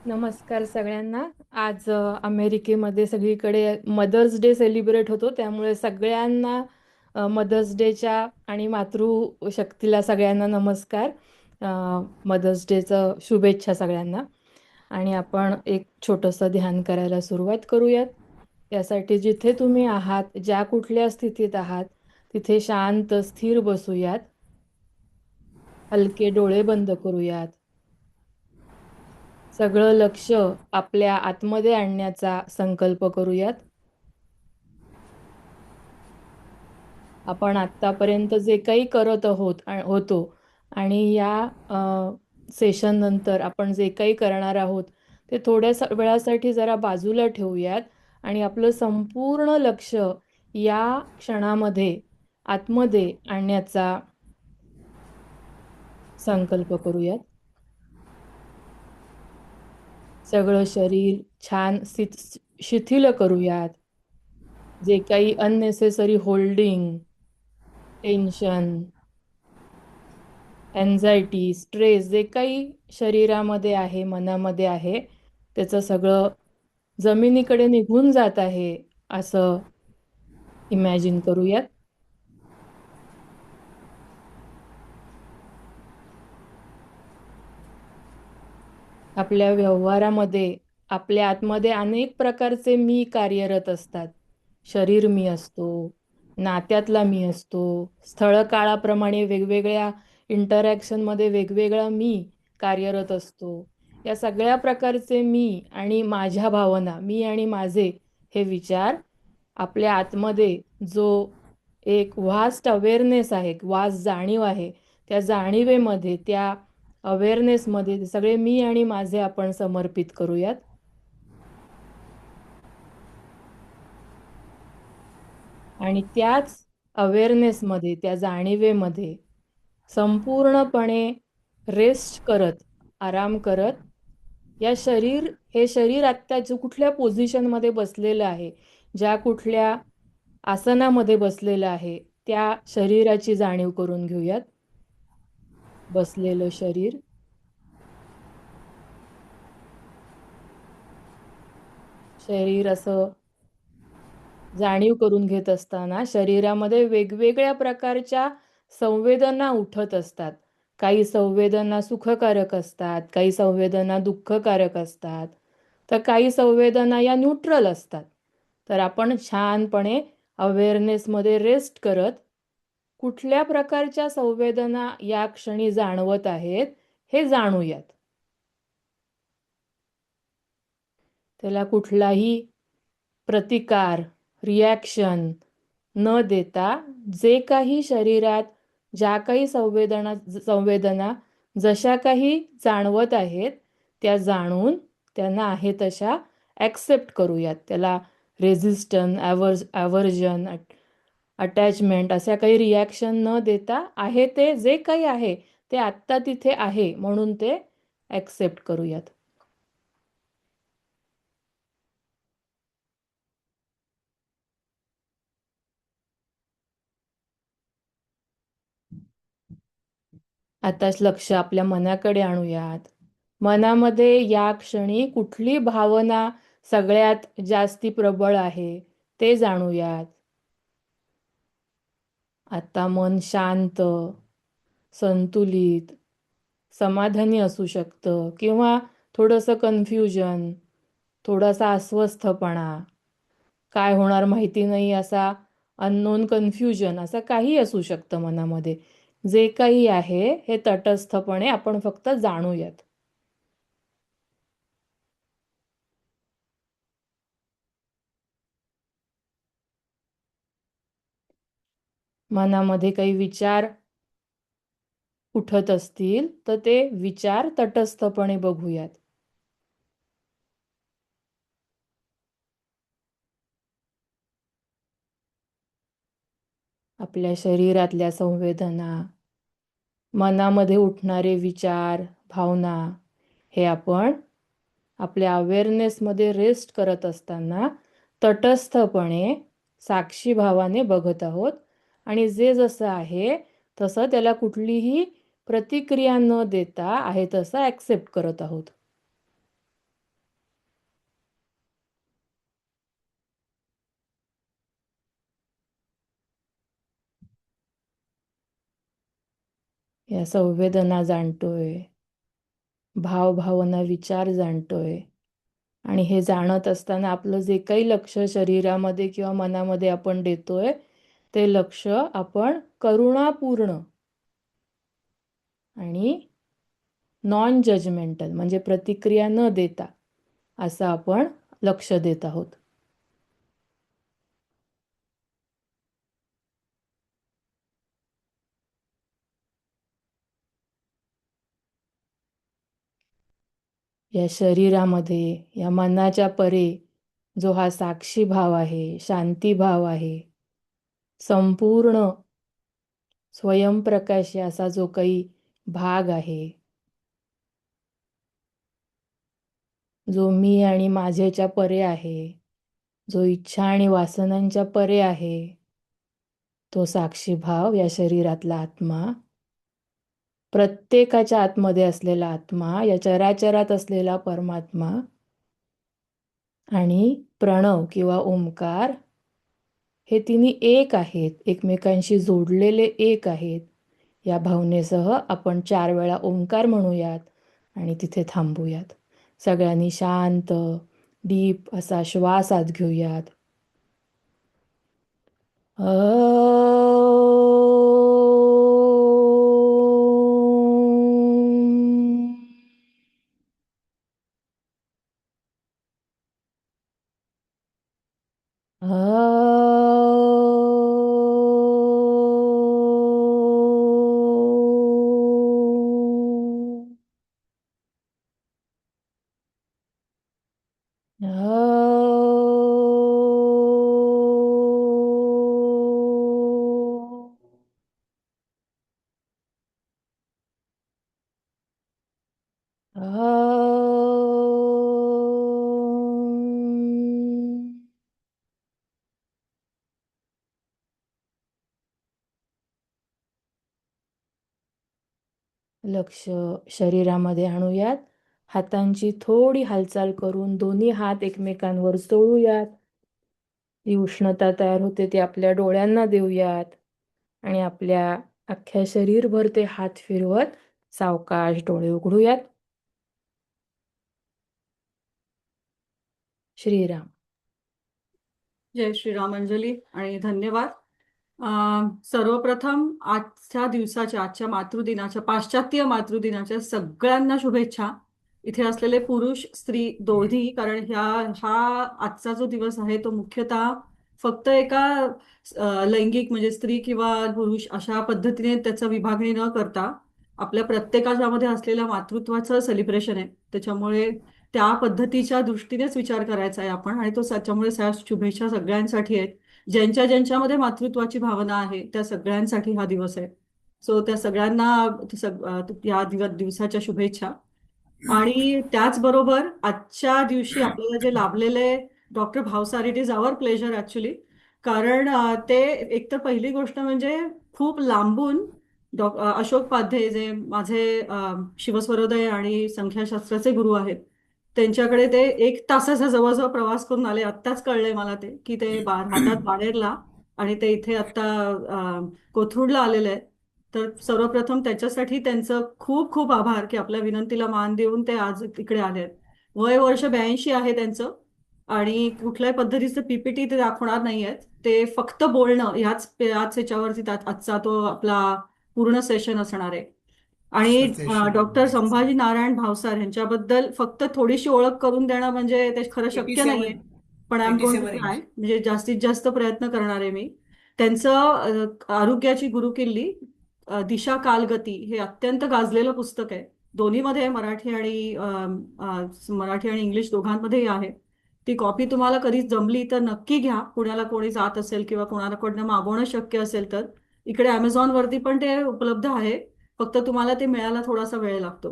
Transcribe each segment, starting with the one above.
नमस्कार सगळ्यांना. आज अमेरिकेमध्ये सगळीकडे मदर्स डे सेलिब्रेट होतो, त्यामुळे सगळ्यांना मदर्स डेच्या आणि मातृशक्तीला सगळ्यांना नमस्कार. मदर्स डेचं शुभेच्छा सगळ्यांना. आणि आपण एक छोटंसं ध्यान करायला सुरुवात करूयात. यासाठी जिथे तुम्ही आहात, ज्या कुठल्या स्थितीत आहात, तिथे शांत स्थिर बसूयात. हलके डोळे बंद करूयात. सगळं लक्ष आपल्या आतमध्ये आणण्याचा संकल्प करूयात. आपण आत्तापर्यंत जे काही करत होतो आणि या सेशन नंतर आपण जे काही करणार आहोत ते थोड्या वेळासाठी जरा बाजूला ठेवूयात आणि आपलं संपूर्ण लक्ष या क्षणामध्ये आतमध्ये आणण्याचा संकल्प करूयात. सगळं शरीर छान शिथिल करूयात. जे काही unnecessary holding, tension, anxiety, stress जे काही शरीरामध्ये आहे, मनामध्ये आहे, त्याचं सगळं जमिनीकडे निघून जात आहे असं इमॅजिन करूयात. आपल्या व्यवहारामध्ये आपल्या आतमध्ये अनेक प्रकारचे मी कार्यरत असतात. शरीर मी असतो, नात्यातला मी असतो, स्थळ काळाप्रमाणे वेगवेगळ्या इंटरॅक्शनमध्ये वेगवेगळा मी कार्यरत असतो. या सगळ्या प्रकारचे मी आणि माझ्या भावना, मी आणि माझे हे विचार आपल्या आतमध्ये जो एक व्हास्ट अवेअरनेस आहे, वास्ट जाणीव आहे, त्या जाणीवेमध्ये, त्या अवेअरनेसमध्ये सगळे मी आणि माझे आपण समर्पित करूयात. आणि त्याच अवेअरनेसमध्ये, त्या जाणीवेमध्ये संपूर्णपणे रेस्ट करत, आराम करत, हे शरीर आत्ता जो कुठल्या पोझिशनमध्ये बसलेलं आहे, ज्या कुठल्या आसनामध्ये बसलेलं आहे, त्या शरीराची जाणीव करून घेऊयात. बसलेलं शरीर, शरीर असं जाणीव करून घेत असताना शरीरामध्ये वेगवेगळ्या प्रकारच्या संवेदना उठत असतात. काही संवेदना सुखकारक असतात, काही संवेदना दुःखकारक असतात, तर काही संवेदना या न्यूट्रल असतात. तर आपण छानपणे अवेअरनेसमध्ये रेस्ट करत कुठल्या प्रकारच्या संवेदना या क्षणी जाणवत आहेत हे जाणूयात. त्याला कुठलाही प्रतिकार, रिॲक्शन न देता जे काही शरीरात ज्या काही संवेदना जशा काही जाणवत आहेत त्या जाणून त्यांना आहे तशा ॲक्सेप्ट करूयात. त्याला रेझिस्टन्स, ॲव्हर्जन, अटॅचमेंट अशा काही रिॲक्शन न देता आहे ते जे काही आहे ते आत्ता तिथे आहे म्हणून ते ॲक्सेप्ट करूयात. आताच लक्ष आपल्या मनाकडे आणूयात. मनामध्ये या क्षणी कुठली भावना सगळ्यात जास्ती प्रबळ आहे ते जाणूयात. आता मन शांत, संतुलित, समाधानी असू शकतं किंवा थोडंसं कन्फ्युजन, थोडासा अस्वस्थपणा, काय होणार माहिती नाही असा अननोन कन्फ्युजन, असं काही असू शकतं मनामध्ये. जे काही आहे हे तटस्थपणे आपण फक्त जाणूयात. मनामध्ये काही विचार उठत असतील तर ते विचार तटस्थपणे बघूयात. आपल्या शरीरातल्या संवेदना, मनामध्ये उठणारे विचार, भावना हे आपण आपल्या अवेअरनेसमध्ये रेस्ट करत असताना तटस्थपणे साक्षी भावाने बघत आहोत आणि जे जसं आहे तसं त्याला कुठलीही प्रतिक्रिया न देता आहे तसं ॲक्सेप्ट करत आहोत. या संवेदना जाणतोय, भावभावना विचार जाणतोय. आणि हे जाणत असताना आपलं जे काही लक्ष शरीरामध्ये किंवा मनामध्ये आपण देतोय ते लक्ष आपण करुणापूर्ण आणि नॉन जजमेंटल म्हणजे प्रतिक्रिया न देता असं आपण लक्ष देत आहोत. या शरीरामध्ये या मनाच्या परे जो हा साक्षी भाव आहे, शांती भाव आहे, संपूर्ण स्वयंप्रकाशी असा जो काही भाग आहे, जो मी आणि माझ्याच्या परे आहे, जो इच्छा आणि वासनांच्या परे आहे, तो साक्षी भाव या शरीरातला आत्मा, प्रत्येकाच्या आतमध्ये असलेला आत्मा, या चराचरात असलेला परमात्मा आणि प्रणव किंवा ओंकार हे तिन्ही एक आहेत, एकमेकांशी जोडलेले एक आहेत. या भावनेसह आपण 4 वेळा ओंकार म्हणूयात आणि तिथे थांबूयात. सगळ्यांनी शांत डीप असा श्वास आत घेऊयात. लक्ष शरीरामध्ये आणूयात. हातांची थोडी हालचाल करून दोन्ही हात एकमेकांवर चोळूयात. जी उष्णता तयार होते ती आपल्या डोळ्यांना देऊयात आणि आपल्या अख्ख्या शरीरभर ते हात फिरवत सावकाश डोळे उघडूयात. श्रीराम. जय श्रीराम अंजली आणि धन्यवाद. सर्वप्रथम आजच्या मातृदिनाच्या, पाश्चात्य मातृदिनाच्या सगळ्यांना शुभेच्छा. इथे असलेले पुरुष स्त्री दोन्ही, कारण हा आजचा जो दिवस आहे तो मुख्यतः फक्त एका लैंगिक म्हणजे स्त्री किंवा पुरुष अशा पद्धतीने त्याचा विभागणी न करता आपल्या प्रत्येकाच्या असलेल्या मातृत्वाचं सेलिब्रेशन आहे. त्याच्यामुळे त्या पद्धतीच्या दृष्टीनेच विचार करायचा आहे आपण, आणि तो त्याच्यामुळे शुभेच्छा सगळ्यांसाठी आहेत. ज्यांच्या ज्यांच्यामध्ये मातृत्वाची भावना आहे त्या सगळ्यांसाठी हा दिवस आहे. सो त्या सगळ्यांना या दिवसाच्या शुभेच्छा. आणि त्याचबरोबर आजच्या दिवशी आपल्याला जे लाभलेले doctor Bhavsar, it is our pleasure actually. कारण ते एकतर पहिली गोष्ट म्हणजे खूप लांबून अशोक पाध्ये जे माझे शिवस्वरोदय आणि संख्याशास्त्राचे गुरु आहेत, त्यांच्याकडे ते 1 तासाचा जवळजवळ प्रवास करून आले. आत्ताच कळलंय मला ते की ते राहतात बाणेरला आणि ते इथे आता कोथरूडला आलेले आहेत. तर सर्वप्रथम त्याच्यासाठी त्यांचं खूप खूप आभार की आपल्या विनंतीला मान देऊन ते आज इकडे आले आहेत. वय वर्ष 82 आहे त्यांचं, आणि कुठल्याही पद्धतीचं पीपीटी ते दाखवणार नाही आहेत. ते फक्त बोलणं ह्याच ह्याच्यावरती आजचा तो आपला पूर्ण सेशन असणार आहे. आणि डॉक्टर संभाजी नारायण भावसार यांच्याबद्दल फक्त थोडीशी ओळख करून देणं म्हणजे ते खरं शक्य नाहीये, पण I am going to try, म्हणजे जास्तीत जास्त प्रयत्न करणार आहे मी. त्यांचं आरोग्याची गुरुकिल्ली, दिशा कालगती हे अत्यंत गाजलेलं पुस्तक आहे. दोन्हीमध्ये मराठी आणि इंग्लिश दोघांमध्येही आहे. ती कॉपी तुम्हाला कधी जमली तर नक्की घ्या. पुण्याला कोणी जात असेल किंवा कोणाकडनं मागवणं शक्य असेल तर इकडे Amazon वरती पण ते उपलब्ध आहे. फक्त तुम्हाला ते मिळायला थोडासा वेळ लागतो.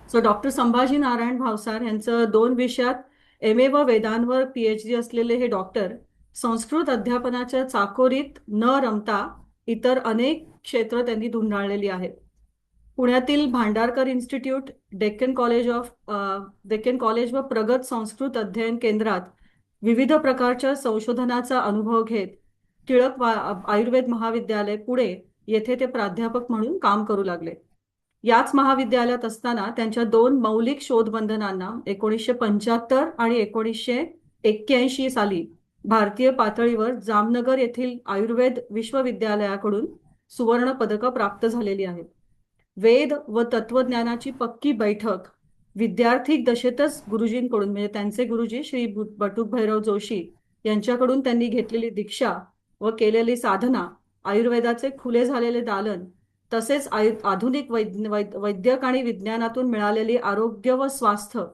सो डॉक्टर संभाजी नारायण भावसार यांचं 2 विषयात MA व वेदांवर PhD असलेले हे डॉक्टर संस्कृत अध्यापनाच्या चाकोरीत न रमता इतर अनेक क्षेत्र त्यांनी धुंडाळलेली आहेत. पुण्यातील भांडारकर इन्स्टिट्यूट, डेक्कन कॉलेज व प्रगत संस्कृत अध्ययन केंद्रात विविध प्रकारच्या संशोधनाचा अनुभव घेत टिळक आयुर्वेद महाविद्यालय पुणे येथे ते प्राध्यापक म्हणून काम करू लागले. याच महाविद्यालयात असताना त्यांच्या दोन मौलिक शोधबंधनांना 1975 आणि 1981 साली भारतीय पातळीवर जामनगर येथील आयुर्वेद विश्वविद्यालयाकडून सुवर्ण पदकं प्राप्त झालेली आहेत. वेद व तत्वज्ञानाची पक्की बैठक विद्यार्थी दशेतच गुरुजींकडून, म्हणजे त्यांचे गुरुजी श्री बटुक भैरव जोशी यांच्याकडून त्यांनी घेतलेली दीक्षा व केलेली साधना, आयुर्वेदाचे खुले झालेले दालन, तसेच आधुनिक वैद्यक आणि विज्ञानातून मिळालेली आरोग्य व स्वास्थ्य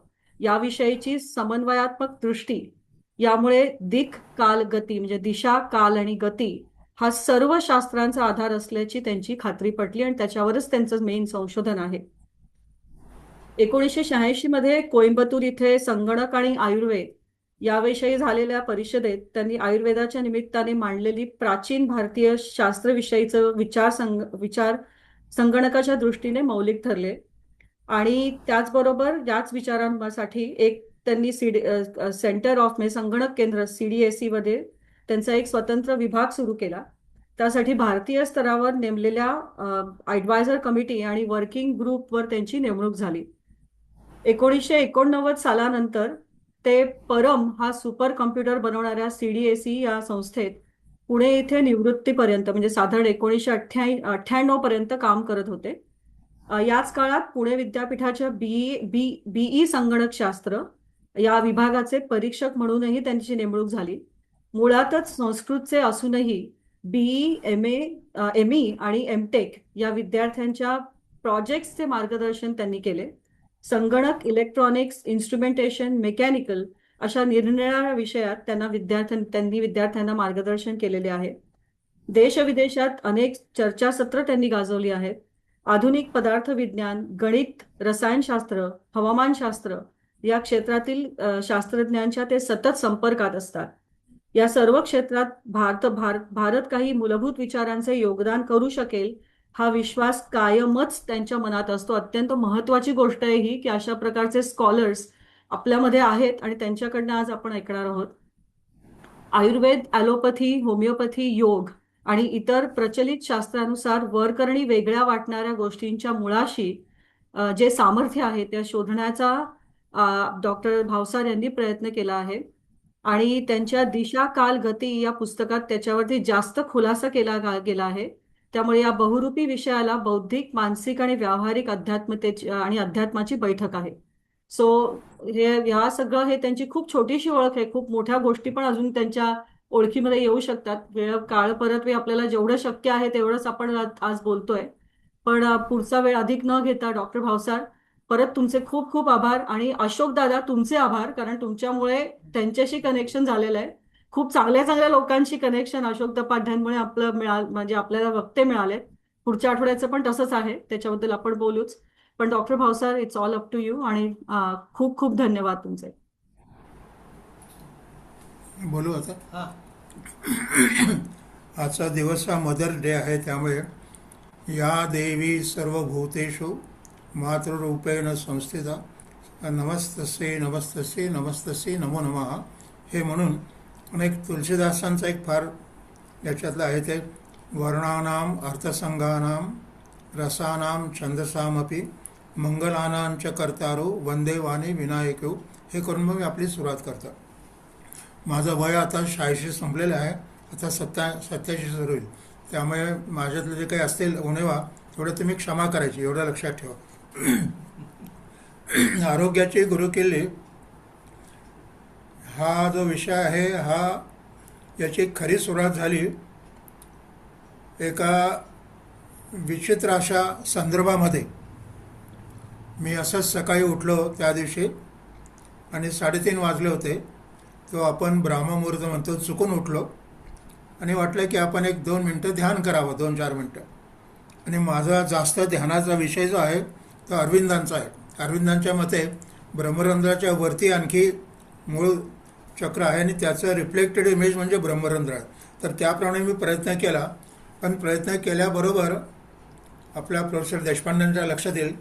याविषयीची समन्वयात्मक दृष्टी, यामुळे दिक काल गती म्हणजे दिशा काल आणि गती हा सर्व शास्त्रांचा आधार असल्याची त्यांची खात्री पटली आणि त्याच्यावरच त्यांचं मेन संशोधन आहे. 1986 मध्ये कोइंबतूर इथे संगणक आणि आयुर्वेद याविषयी झालेल्या परिषदेत त्यांनी आयुर्वेदाच्या निमित्ताने मांडलेली प्राचीन भारतीय शास्त्रविषयीचं विचार संगणकाच्या दृष्टीने मौलिक ठरले. आणि त्याचबरोबर याच विचारांसाठी एक त्यांनी सेंटर ऑफ म्हणजे संगणक केंद्र CDSE मध्ये त्यांचा एक स्वतंत्र विभाग सुरू केला. त्यासाठी भारतीय स्तरावर नेमलेल्या ॲडवायझर कमिटी आणि वर्किंग ग्रुपवर त्यांची नेमणूक झाली. 1989 सालानंतर ते परम हा सुपर कम्प्युटर बनवणाऱ्या CDSE या संस्थेत पुणे इथे निवृत्तीपर्यंत म्हणजे साधारण 1998 पर्यंत काम करत होते. याच काळात पुणे विद्यापीठाच्या BE संगणकशास्त्र या विभागाचे परीक्षक म्हणूनही त्यांची नेमणूक झाली. मुळातच संस्कृतचे असूनही BE, ME आणि MTech या विद्यार्थ्यांच्या प्रोजेक्ट्सचे मार्गदर्शन त्यांनी केले. संगणक, इलेक्ट्रॉनिक्स, इन्स्ट्रुमेंटेशन, मेकॅनिकल अशा निरनिराळ्या विषयात त्यांनी विद्यार्थ्यांना मार्गदर्शन केलेले आहे. देशविदेशात अनेक चर्चासत्र त्यांनी गाजवली आहेत. आधुनिक पदार्थ विज्ञान, गणित, रसायनशास्त्र, हवामानशास्त्र या क्षेत्रातील शास्त्रज्ञांच्या ते सतत संपर्कात असतात. या सर्व क्षेत्रात भारत काही मूलभूत विचारांचे योगदान करू शकेल हा विश्वास कायमच त्यांच्या मनात असतो. अत्यंत महत्वाची गोष्ट आहे ही की अशा प्रकारचे स्कॉलर्स आपल्यामध्ये आहेत आणि त्यांच्याकडनं आज आपण ऐकणार आहोत. आयुर्वेद, ॲलोपॅथी, होमिओपॅथी, योग आणि इतर प्रचलित शास्त्रानुसार वरकरणी वेगळ्या वाटणाऱ्या गोष्टींच्या मुळाशी जे सामर्थ्य आहे त्या शोधण्याचा डॉक्टर भावसार यांनी प्रयत्न केला आहे. आणि त्यांच्या दिशा काल गती या पुस्तकात त्याच्यावरती जास्त खुलासा केला गेला आहे. त्यामुळे या बहुरूपी विषयाला बौद्धिक, मानसिक आणि व्यावहारिक अध्यात्माची बैठक आहे. सो ह्या सगळं हे त्यांची खूप छोटीशी ओळख आहे. खूप मोठ्या गोष्टी पण अजून त्यांच्या ओळखीमध्ये येऊ शकतात. काळ परत आपल्याला जेवढं शक्य आहे तेवढंच आपण आज बोलतोय. पण पुढचा वेळ अधिक न घेता डॉक्टर भावसार, परत तुमचे खूप खूप आभार. आणि अशोक दादा, तुमचे आभार, कारण तुमच्यामुळे त्यांच्याशी कनेक्शन झालेलं आहे. खूप चांगल्या चांगल्या लोकांशी कनेक्शन अशोक उपाध्यायांमुळे म्हणजे आपल्याला वक्ते मिळाले. पुढच्या आठवड्याचं पण तसंच आहे, त्याच्याबद्दल आपण बोलूच. पण doctor Bhavsar, it's all up to you. आणि खूप खूप धन्यवाद तुमचे. बोलू आता. आजचा दिवस हा मदर डे आहे, त्यामुळे या देवी सर्वभूतेषु मातृरूपेण संस्थिता नमस्तस्यै नमस्तस्यै नमस्तस्यै नमो नमः हे म्हणून अनेक तुलसीदासांचा एक फार याच्यातलं आहे ते, वर्णानाम अर्थसंगानाम रसानाम छंदसामपि मंगलानां च कर्तारो वंदे वाणी विनायको, हे करून मग मी आपली सुरुवात करतो. माझं वय आता 86 संपलेलं आहे. आता 87 सुरू होईल. त्यामुळे माझ्यातले जे काही असतील उणेवा तेवढं तुम्ही क्षमा करायची, एवढं लक्षात ठेवा. आरोग्याची गुरुकिल्ली हा जो विषय आहे, हा याची खरी सुरुवात झाली एका विचित्र अशा संदर्भामध्ये. मी असंच सकाळी उठलो त्या दिवशी आणि 3:30 वाजले होते. तो आपण ब्राह्ममुहूर्त म्हणतो, चुकून उठलो आणि वाटलं की आपण 1-2 मिनटं ध्यान करावं, 2-4 मिनटं. आणि माझा जास्त ध्यानाचा विषय जो आहे तो अरविंदांचा आहे. अरविंदांच्या मते ब्रह्मरंध्राच्या वरती आणखी मूळ चक्र आहे आणि त्याचं रिफ्लेक्टेड इमेज म्हणजे ब्रह्मरंध्र आहे. तर त्याप्रमाणे मी प्रयत्न केला. पण प्रयत्न केल्याबरोबर आपल्या प्रोफेसर देशपांडेंच्या लक्षात येईल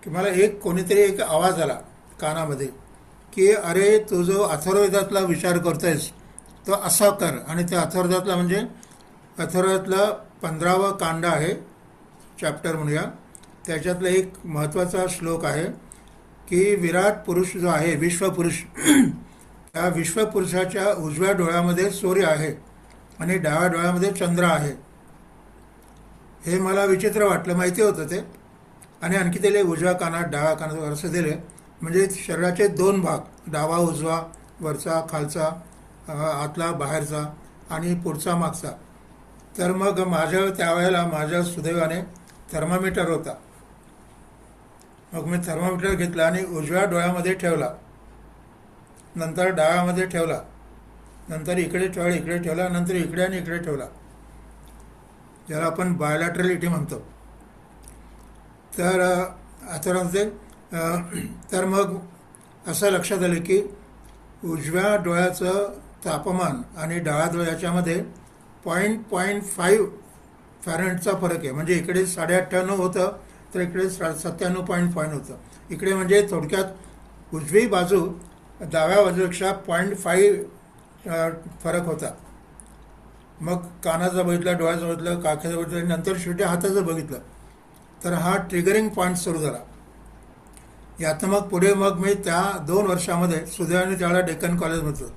की मला कोणीतरी एक आवाज आला कानामध्ये की अरे, तू जो अथर्ववेदातला विचार करतोयस तो असा कर. आणि त्या अथर्ववेदातला म्हणजे अथर्ववेदातलं 15वा कांड आहे, चॅप्टर म्हणूया. त्याच्यातला एक महत्त्वाचा श्लोक आहे की विराट पुरुष जो आहे, विश्वपुरुष, त्या विश्वपुरुषाच्या उजव्या डोळ्यामध्ये सूर्य आहे आणि डाव्या डोळ्यामध्ये चंद्र आहे. हे मला विचित्र वाटलं, माहिती होतं ते. आणि आणखी दिले उजव्या कानात डाव्या कानात असं दिले, म्हणजे शरीराचे 2 भाग, डावा उजवा, वरचा खालचा, आतला बाहेरचा आणि पुढचा मागचा. तर मग त्यावेळेला माझ्या सुदैवाने थर्मामीटर होता. मग मी थर्मामीटर घेतला आणि उजव्या डोळ्यामध्ये ठेवला, नंतर डाव्यामध्ये ठेवला, नंतर इकडे ठेवला, नंतर इकडे आणि इकडे ठेवला, ज्याला आपण बायोलॅटरलिटी म्हणतो. तर तर मग असं लक्षात आलं की उजव्या डोळ्याचं तापमान आणि डाव्या डोळ्याच्यामध्ये 0.5 फॅरेनहाइटचा फरक आहे. म्हणजे इकडे 98.5 होतं, तर इकडे 97.5 होतं. इकडे म्हणजे थोडक्यात उजवी बाजू डाव्या बाजूपेक्षा 0.5 फरक होता. मग कानाचं बघितलं, डोळ्याचं बघितलं, काखेचं बघितलं, नंतर शेवटी हाताचं बघितलं. तर हा ट्रिगरिंग पॉईंट सुरू झाला. यातनं मग पुढे मग मी त्या 2 वर्षामध्ये सुदैवाने त्यावेळेला डेक्कन कॉलेजमध्ये,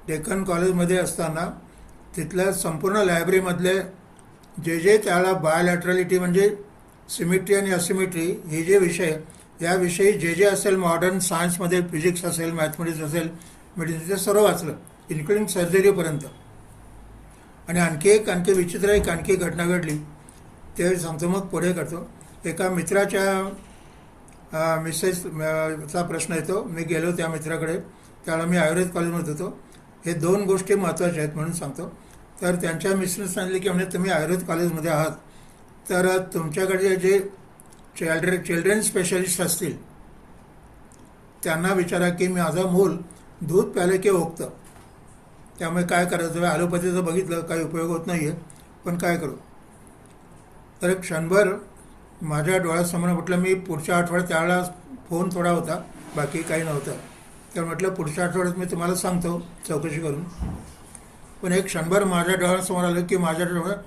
डेक्कन कॉलेजमध्ये असताना तिथल्या संपूर्ण लायब्ररीमधले जे त्यावेळेला बायोलॅटरलिटी म्हणजे सिमेट्री आणि असिमेट्री हे जे विषय, याविषयी जे असेल मॉडर्न सायन्समध्ये, फिजिक्स असेल, मॅथमेटिक्स असेल, मेडिसिन, ते सर्व वाचलं, इन्क्लुडिंग सर्जरीपर्यंत. आणि आणखी विचित्र आणखी घटना घडली, ते सांगतो, मग पुढे करतो. एका मित्राच्या मिसेसचा प्रश्न येतो. मी गेलो त्या मित्राकडे, त्यावेळेला मी आयुर्वेद कॉलेजमध्ये होतो. हे 2 गोष्टी महत्त्वाच्या आहेत म्हणून सांगतो. तर त्यांच्या मिसेसने सांगितले की म्हणजे तुम्ही आयुर्वेद कॉलेजमध्ये आहात, तर तुमच्याकडे जे चिल्ड्रन स्पेशलिस्ट असतील त्यांना विचारा की माझं मूल दूध प्याले की ओकतं, त्यामुळे काय करायचं. ॲलोपॅथीचं बघितलं, काही उपयोग होत नाही आहे, पण काय करू. तर एक क्षणभर माझ्या डोळ्यासमोर म्हटलं, मी पुढच्या आठवड्यात, त्यावेळेला फोन थोडा होता, बाकी काही नव्हतं, तर म्हटलं पुढच्या आठवड्यात मी तुम्हाला सांगतो चौकशी करून. पण एक क्षणभर माझ्या डोळ्यासमोर आलं की माझ्या डोळ्यात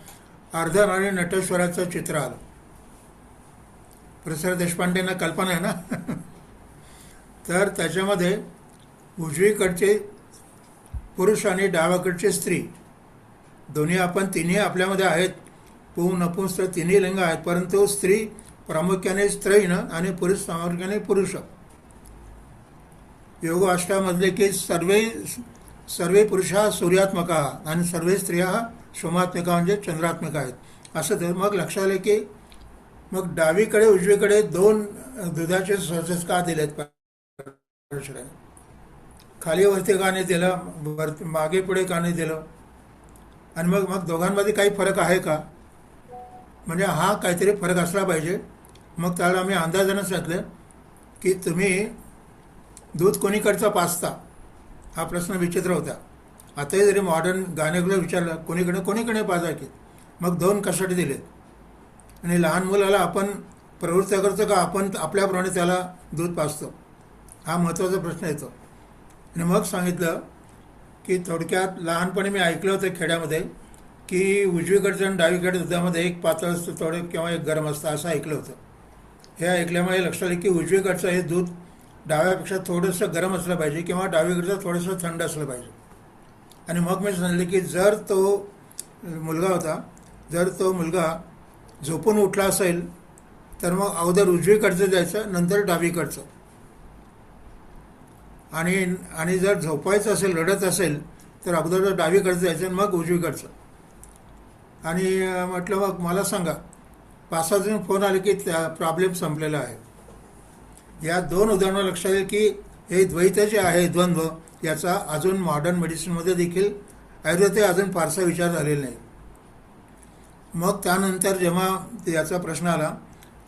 अर्धनारी नटेश्वराचं चित्र आलं. प्रसाद देशपांडेंना कल्पना आहे ना. तर त्याच्यामध्ये उजवीकडचे पुरुष आणि डावाकडचे स्त्री, तिन्ही आपल्यामध्ये आहेत. नपुंसक तिन्ही लिंग आहेत, परंतु स्त्री प्रामुख्याने स्त्रैण आणि पुरुष प्रामुख्याने पुरुष. योग अष्टामधले की सर्वे पुरुषा सूर्यात्मका आणि सर्वे स्त्रिया सोमात्मिका म्हणजे चंद्रात्मिका आहेत, असं तर मग लक्षात आलं की मग डावीकडे उजवीकडे 2 दुधाचे सोर्सेस का दिलेत. खाली वरती का नाही दिलं, मागे पुढे का नाही दिलं, आणि मग दोघांमध्ये काही फरक आहे का, म्हणजे हा काहीतरी फरक असला पाहिजे. मग त्याला आम्ही अंदाजानं सांगितलं की तुम्ही दूध कोणीकडचा पाजता, हा प्रश्न विचित्र होता. आताही जरी मॉडर्न गायनेकला विचारलं कोणीकडे पाजा की, मग 2 कशासाठी दिलेत. आणि लहान मुलाला आपण प्रवृत्त करतो का आपण आपल्याप्रमाणे त्याला दूध पाजतो, हा महत्त्वाचा प्रश्न येतो. आणि मग सांगितलं की थोडक्यात लहानपणी मी ऐकलं होतं खेड्यामध्ये की उजवीकडचं आणि डावीकडे दुधामध्ये एक पातळ असतं थोडं किंवा एक गरम असतं, असं ऐकलं होतं. हे ऐकल्यामुळे लक्षात आलं की उजवीकडचं हे दूध डाव्यापेक्षा थोडंसं गरम असलं पाहिजे किंवा डावीकडचं थोडंसं थंड असलं पाहिजे. आणि मग मी सांगितलं की जर तो मुलगा झोपून उठला असेल तर मग अगोदर उजवीकडचं द्यायचं, नंतर डावीकडचं. आणि जर झोपायचं असेल, रडत असेल तर अगोदर डावीकडचं द्यायचं आणि मग उजवीकडचं. आणि म्हटलं मग मला सांगा, 5-6 जण फोन आले की त्या प्रॉब्लेम संपलेला आहे. या 2 उदाहरणं लक्षात येईल की हे द्वैत जे आहे, द्वंद्व, याचा अजून मॉडर्न मेडिसिनमध्ये देखील आयुर्वेदात अजून फारसा विचार झालेला नाही. मग त्यानंतर जेव्हा याचा प्रश्न आला,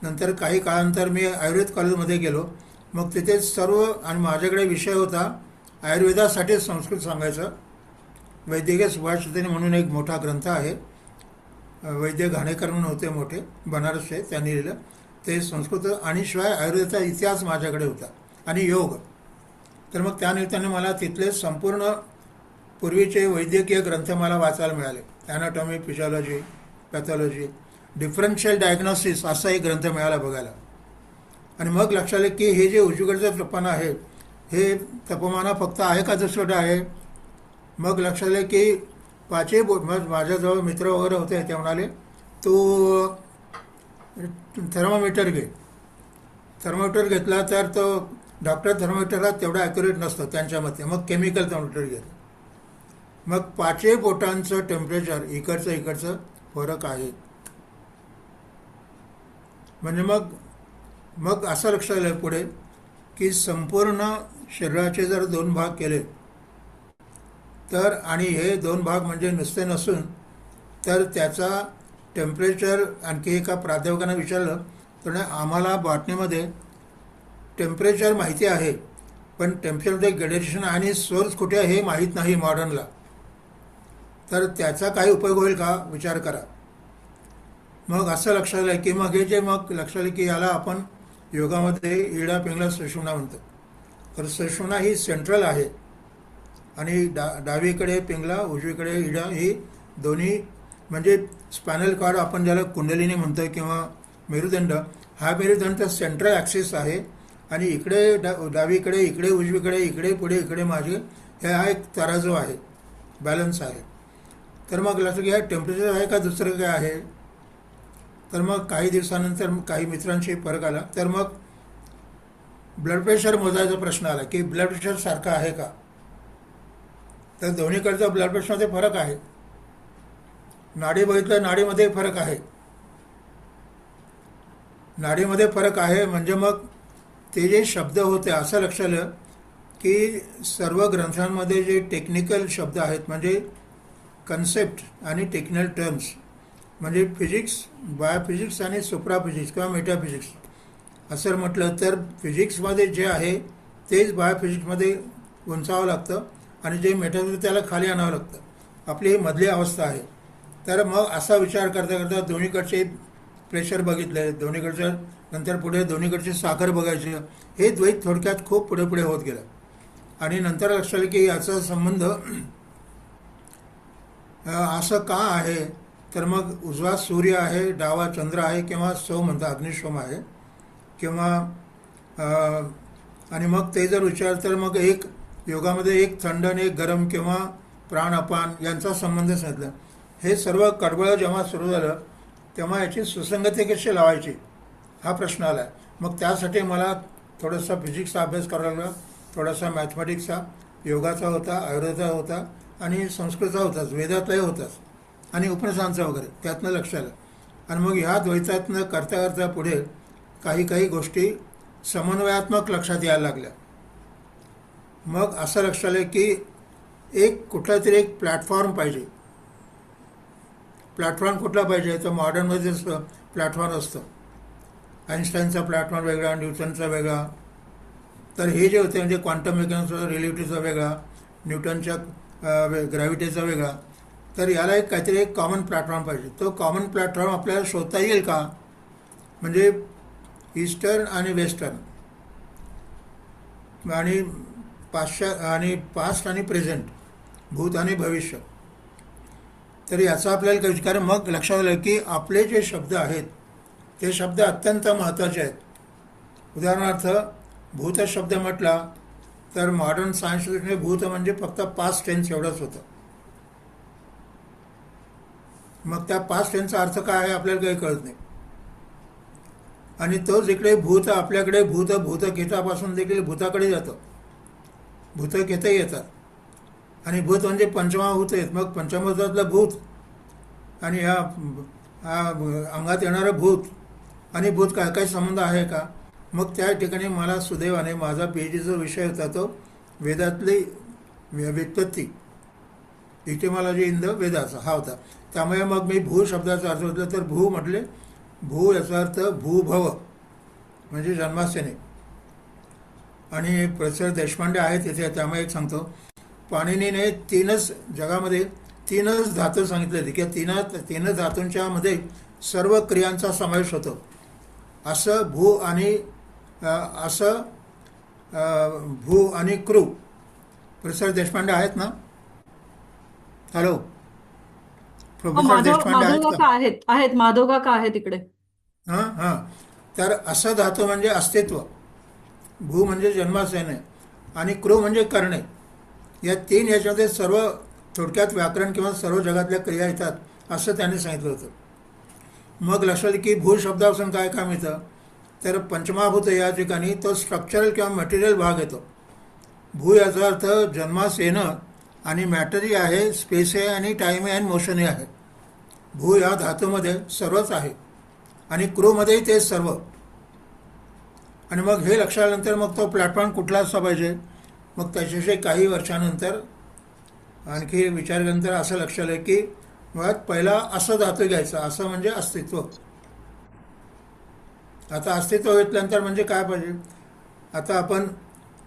नंतर काही काळानंतर मी आयुर्वेद कॉलेजमध्ये गेलो. मग तिथे सर्व, आणि माझ्याकडे विषय होता आयुर्वेदासाठी संस्कृत सांगायचं. वैद्यकीय सुभाषितनी म्हणून एक मोठा ग्रंथ आहे, वैद्य घाणेकर म्हणून होते मोठे, बनारसचे, त्यांनी लिहिलं ते संस्कृत, आणि शिवाय आयुर्वेदाचा इतिहास माझ्याकडे होता आणि योग. तर मग त्यानिमित्ताने मला तिथले संपूर्ण पूर्वीचे वैद्यकीय ग्रंथ मला वाचायला मिळाले. Anatomy, physiology, pathology, differential diagnosis असा एक ग्रंथ मिळाला बघायला. आणि मग लक्षात आलं की हे जे उजवीकडचं तापमान आहे हे तापमाना फक्त आहे का दुसरं आहे. मग लक्षात आलं की पाचही बोट, मग माझ्याजवळ मित्र वगैरे होते, ते म्हणाले तू थर्मामीटर घे. थर्मामीटर घेतला तर तो डॉक्टर थर्मामीटरला तेवढा ॲक्युरेट नसतं त्यांच्या मते, मग केमिकल थर्मामीटर घेत. मग पाचही बोटांचं टेम्परेचर इकडचं फरक आहे. म्हणजे मग मग असं लक्षात आलं पुढे की संपूर्ण शरीराचे जर 2 भाग केले तर, आणि हे 2 भाग म्हणजे नुसते नसून, तर त्याचा टेम्परेचर आणखी एका प्राध्यापकांना विचारलं तर आम्हाला बॉटनीमध्ये टेम्परेचर माहिती आहे, पण टेम्परेचरमध्ये ग्रेडेशन आणि सोर्स कुठे आहे हे माहीत नाही मॉडर्नला, तर त्याचा काही उपयोग होईल का विचार करा. मग असं लक्षात आलं की मग हे जे मग लक्षात आलं की याला आपण योगामध्ये इडा पिंगला सुषुम्ना म्हणतो. तर सुषुम्ना ही सेंट्रल आहे आणि डावीकडे पिंगला, उजवीकडे इडा, ही दोन्ही म्हणजे स्पायनल कॉर्ड आपण ज्याला कुंडलिनी म्हणतो किंवा मेरुदंड, हा मेरुदंड सेंट्रल ॲक्सिस आहे आणि इकडे डावीकडे, इकडे उजवीकडे, इकडे पुढे, इकडे मागे, हे हा एक तराजू आहे, बॅलन्स आहे. तर मग लक्षात घ्या टेम्परेचर आहे का दुसरं काय आहे. तर मग काही दिवसानंतर काही मित्रांशी फरक आला, तर मग ब्लड प्रेशर मोजायचा प्रश्न आला की ब्लड प्रेशर सारखं आहे का. तर दोन्हीकडचा ब्लड प्रेशरमध्ये फरक आहे. नाडी बघितलं, नाडीमध्ये फरक आहे. नाडीमध्ये फरक आहे म्हणजे मग ते जे शब्द होते असं लक्षात आलं की सर्व ग्रंथांमध्ये जे टेक्निकल शब्द आहेत, म्हणजे कन्सेप्ट आणि टेक्निकल टर्म्स, म्हणजे फिजिक्स, बायोफिजिक्स आणि सुप्राफिजिक्स किंवा मेटाफिजिक्स असं म्हटलं तर फिजिक्समध्ये जे आहे तेच बायोफिजिक्समध्ये उंचावं लागतं आणि जे मेटाफिजिक्स त्याला खाली आणावं लागतं. आपली ही मधली अवस्था आहे. तर मग असा विचार करता करता दोन्हीकडचे प्रेशर बघितले, दोन्हीकडचं, नंतर पुढे दोन्हीकडची साखर बघायची. हे द्वैत थोडक्यात खूप पुढे पुढे होत गेलं आणि नंतर लक्षात आलं की याचा संबंध असं का आहे. तर मग उजवा सूर्य आहे, डावा चंद्र आहे किंवा सोम म्हणतात, अग्निशोम आहे किंवा आणि मग ते जर विचार तर मग एक योगामध्ये एक थंड आणि एक गरम किंवा प्राण अपान यांचा संबंध सांगितला. हे सर्व कडबळ जेव्हा सुरू झालं तेव्हा याची सुसंगती कशी लावायची हा प्रश्न आला. मग त्यासाठी मला थोडासा फिजिक्सचा अभ्यास करावा लागला, थोडासा मॅथमॅटिक्सचा, योगाचा होता, आयुर्वेदाचा होता आणि संस्कृतचा होताच, वेदातलाही होताच आणि उपनिषदांचा वगैरे, त्यातनं लक्ष आलं. आणि मग ह्या द्वैतातनं करता करता पुढे काही काही गोष्टी समन्वयात्मक लक्षात यायला लागल्या. मग असं लक्षात आलं की एक कुठला तरी एक प्लॅटफॉर्म पाहिजे. प्लॅटफॉर्म कुठला पाहिजे तर मॉडर्नमध्ये जसं प्लॅटफॉर्म असतं, आईन्स्टाईनचा प्लॅटफॉर्म वेगळा, न्यूटनचा वेगळा. तर हे जे होते म्हणजे क्वांटम मेकॅनिक्सचा, रिलेटिव्हिटीचा वेगळा, न्यूटनच्या ग्रॅव्हिटीचा वेगळा. तर याला एक काहीतरी एक कॉमन प्लॅटफॉर्म पाहिजे. तो कॉमन प्लॅटफॉर्म आपल्याला शोधता येईल का. म्हणजे ईस्टर्न आणि वेस्टर्न आणि पास्ट आणि प्रेझेंट, भूत आणि भविष्य. तर याचा आपल्याला विचार मग लक्षात आलं की आपले जे शब्द आहेत ते शब्द अत्यंत महत्त्वाचे आहेत. उदाहरणार्थ भूत शब्द म्हटला तर मॉडर्न सायन्स भूत म्हणजे फक्त पास्ट टेन्स एवढंच होतं. मग त्या पास्ट टेन्सचा अर्थ काय आहे आपल्याला काही कळत नाही. आणि तोच इकडे भूत आपल्याकडे भूतकेतापासून देखील भूताकडे जातं. भूतकेते येतात आणि भूत म्हणजे पंचमहाभूत आहेत. मग पंचमहाभूतातलं भूत आणि ह्या अंगात येणारं भूत आणि भूत काय काय संबंध आहे का. मग त्या ठिकाणी मला सुदैवाने माझा PhDचा विषय होता तो वेदातली व्युत्पत्ती, इटिमॉलॉजी इन द वेदाचा हा होता. त्यामुळे मग मी भू शब्दाचा अर्थ होता तर भू म्हटले, भू याचा अर्थ भूभव म्हणजे जन्मास्थानी. आणि प्रोफेसर देशपांडे आहेत तिथे, त्यामुळे एक सांगतो, पाणिनीने जगामध्ये तीनच धातू सांगितले की तीन धातूंच्या मध्ये सर्व क्रियांचा समावेश होतो. असं भू आणि क्रू. प्रोफेसर देशपांडे आहेत ना. हॅलो प्रोफेसर देशपांडे आहेत माधव का? काका आहेत आहेत माधव काका आहेत इकडे. हां हां. तर असं धातू म्हणजे अस्तित्व, भू म्हणजे जन्मास येणे आणि क्रू म्हणजे करणे. या तीन याच्यामध्ये सर्व थोडक्यात व्याकरण किंवा सर्व जगातल्या क्रिया येतात असं त्यांनी सांगितलं होतं. मग लक्षात आलं की भू शब्दापासून काय काम येतं, तर पंचमहाभूत या ठिकाणी तो स्ट्रक्चरल किंवा मटेरियल भाग येतो. भू याचा अर्थ जन्मास येणं आणि मॅटरही आहे, स्पेस आहे आणि टाईम आहे आणि मोशनही आहे. भू या धातूमध्ये सर्वच आहे आणि क्रूमध्येही ते सर्व. आणि मग हे लक्षात आल्यानंतर मग तो प्लॅटफॉर्म कुठला असला पाहिजे. मग त्याच्याविषयी काही वर्षानंतर आणखी विचार केल्यानंतर असं लक्षात आलं की मुळात पहिला असं धातू घ्यायचा, असं म्हणजे अस्तित्व. आता अस्तित्व घेतल्यानंतर म्हणजे काय पाहिजे, आता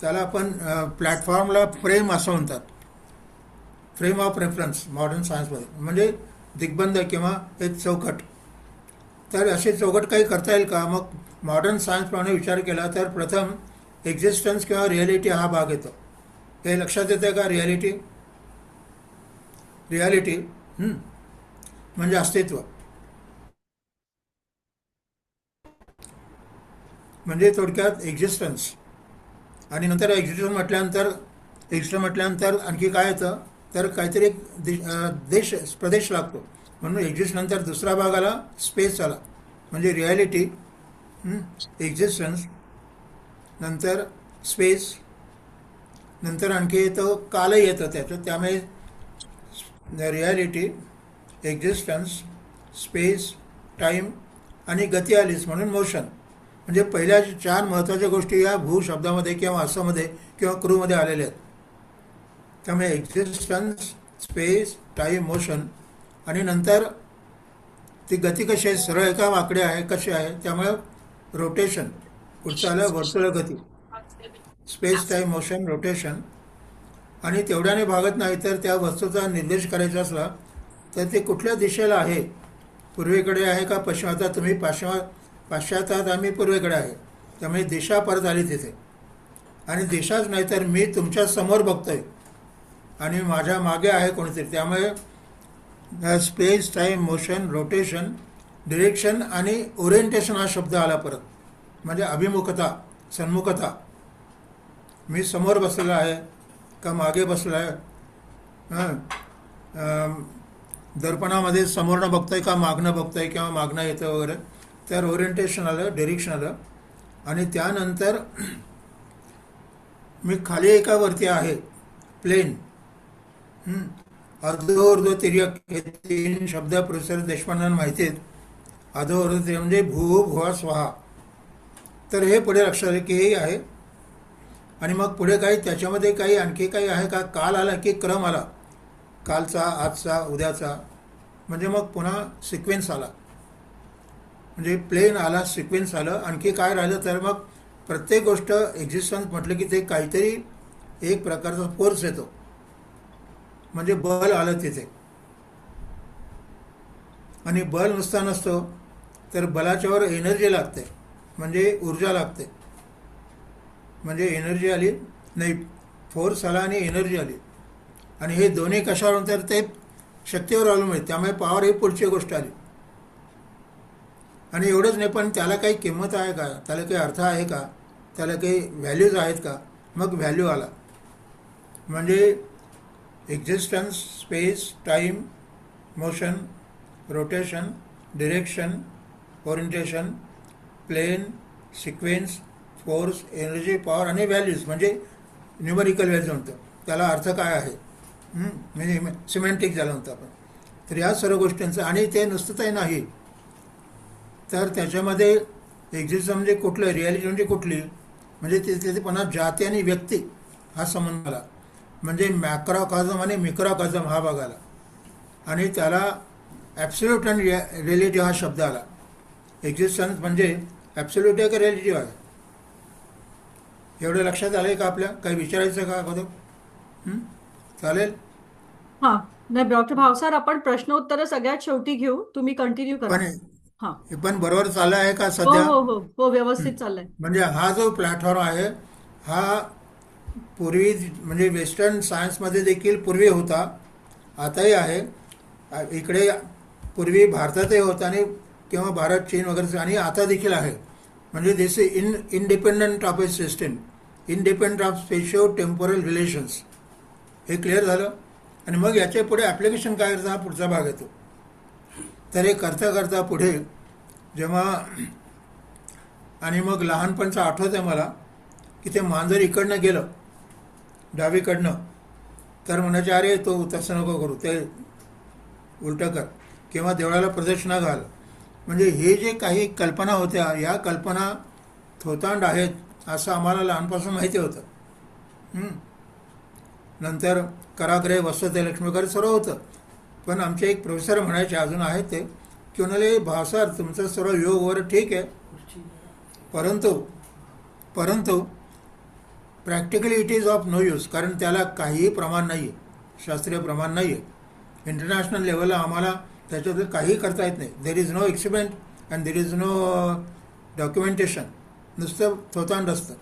त्याला आपण प्लॅटफॉर्मला फ्रेम असं म्हणतात, फ्रेम ऑफ रेफरन्स मॉडर्न सायन्समध्ये, म्हणजे दिग्बंध किंवा एक चौकट. तर असे चौकट काही करता येईल का. मग मॉडर्न सायन्सप्रमाणे विचार केला तर प्रथम एक्झिस्टन्स किंवा रिॲलिटी हा भाग येतो. हे लक्षात येतं का. रिॲलिटी म्हणजे अस्तित्व, म्हणजे थोडक्यात एक्झिस्टन्स. आणि नंतर एक्झिस्टन्स म्हटल्यानंतर आणखी काय येतं, तर काहीतरी एक प्रदेश लागतो. म्हणून एक्झिस्ट नंतर दुसरा भाग आला, स्पेस आला, म्हणजे रिॲलिटी, एक्झिस्टन्स, नंतर स्पेस, नंतर आणखी येतं कालही येतं त्याचं. त्यामुळे रिॲलिटी, एक्झिस्टन्स, स्पेस, टाईम आणि गती आलीच म्हणून मोशन. म्हणजे पहिल्या 4 महत्त्वाच्या गोष्टी या भू शब्दामध्ये किंवा असमध्ये किंवा क्रूमध्ये आलेल्या आहेत. त्यामुळे एक्झिस्टन्स, स्पेस, टाईम, मोशन. आणि नंतर ती गती कशी आहे, सरळ आहे का वाकडे आहे, कशी आहे. त्यामुळे रोटेशन, पुढचं आलं वर्तुळ गती, स्पेस, टाईम, मोशन, रोटेशन. आणि तेवढ्याने भागत नाही तर त्या वस्तूचा निर्देश करायचा असला तर ते कुठल्या दिशेला आहे, पूर्वेकडे आहे का पश्चिम. आता तुम्ही पाश्चात्य आहात, आम्ही पूर्वेकडे आहे, त्यामुळे दिशा परत आली तिथे. आणि दिशाच नाही तर मी तुमच्या समोर बघतोय आणि माझ्या मागे आहे कोणीतरी. त्यामुळे space, time, motion, rotation, direction आणि ओरिएंटेशन हा शब्द आला परत, म्हणजे अभिमुखता, सन्मुखता. मी समोर बसलेला आहे का मागे बसला आहे, दर्पणामध्ये समोरनं बघतोय का मागणं बघतोय किंवा मागणं येतं वगैरे. तर ओरिएंटेशन आलं, डिरेक्शन आलं. आणि त्यानंतर मी खाली एका वरती आहे, प्लेन, अधो ऊर्ध्व तिर्यक, हे 3 शब्द प्रोफेसर देशपांडेंना माहिती आहेत. अधो ऊर्ध्व तिर्यक म्हणजे भू, भुवा, स्वाहा. तर हे पुढे लक्षात आलं की हे आहे. आणि मग पुढे काही त्याच्यामध्ये काही आणखी काही आहे का. काल आला की क्रम आला, कालचा, आजचा, उद्याचा, म्हणजे मग पुन्हा सिक्वेन्स आला, म्हणजे प्लेन आला, सिक्वेन्स आलं. आणखी काय राहिलं तर मग प्रत्येक गोष्ट एक्झिस्टन्स म्हटलं की ते काहीतरी एक प्रकारचा फोर्स येतो, म्हणजे बल आलं तिथे. आणि बल नुसता नसतो तर बलाच्यावर एनर्जी लागते, म्हणजे ऊर्जा लागते. म्हणजे एनर्जी आली नाही, फोर्स आला आणि एनर्जी आली. आणि हे दोन्ही कशावर तर ते शक्तीवर अवलंबून आहे. त्यामुळे पॉवर ही पुढची गोष्ट आली. आणि एवढंच नाही, पण त्याला काही किंमत आहे का, त्याला काही अर्थ आहे का, त्याला काही व्हॅल्यूज आहेत का. मग व्हॅल्यू आला, म्हणजे existence, space, time, motion, rotation, direction, orientation, plane, sequence, force, energy, power आणि व्हॅल्यूज, म्हणजे न्यूमरिकल व्हॅल्यूज म्हणतो. त्याला अर्थ काय आहे, म्हणजे सिमेंटिक झालं म्हणतो आपण. तर या सर्व गोष्टींचं. आणि ते नुसतंही नाही, तर त्याच्यामध्ये एक्झिस्ट म्हणजे कुठलं, रिॲलिटी म्हणजे कुठली, म्हणजे तिथे पुन्हा जाती आणि व्यक्ती हा संबंध आला. म्हणजे मॅक्रोकॉझम आणि मिक्रोकॉझम हा भाग आला. आणि त्याला ॲब्सोल्यूट आणि रिॲलिटी हा शब्द आला. एक्झिस्टन्स म्हणजे ॲब्सोल्यूट आहे का रिॲलिटी आहे. एवढं लक्षात आलं आहे का. आपल्या काही विचारायचं का अगोदर. चालेल. हा नाही डॉक्टर भावसार, आपण प्रश्नोत्तर सगळ्यात शेवटी घेऊ, तुम्ही कंटिन्यू करा. पण हा हे पण बरोबर चाललं आहे का हो सध्या. हो हो हो व्यवस्थित चाललंय. म्हणजे हा जो प्लॅटफॉर्म आहे हा पूर्वी म्हणजे वेस्टर्न सायन्समध्ये देखील पूर्वी होता, आताही आहे. इकडे पूर्वी भारतातही होतं आणि किंवा भारत चीन वगैरे आणि आता देखील आहे. म्हणजे this independent of a system, independent of spatio temporal relations. हे क्लिअर झालं. आणि मग याच्या पुढे ॲप्लिकेशन काय करतं हा पुढचा भाग येतो. तर हे करता करता पुढे जेव्हा आणि मग लहानपणचं आठवतं आहे मला की ते मांजर इकडनं गेलं डावीकडनं, तर म्हणायचे अरे तो तसं नको करू, ते उलटं कर किंवा देवळाला प्रदक्षिणा घाल. म्हणजे हे जे काही कल्पना होत्या या कल्पना थोतांड आहेत असं आम्हाला लहानपासून माहिती होतं. नंतर कराग्रे वसते लक्ष्मीकर सर्व होतं. पण आमचे एक प्रोफेसर म्हणायचे, अजून आहेत ते, की म्हणाले भावसार तुमचं सर्व योग वगैरे ठीक आहे, परंतु practically it is of no use. कारण त्याला काहीही प्रमाण नाही आहे, शास्त्रीय प्रमाण नाही आहे. इंटरनॅशनल लेवलला आम्हाला त्याच्याबद्दल काहीही करता येत नाही. There is no experiment and there is no documentation. नुसतं थोतांड असतं.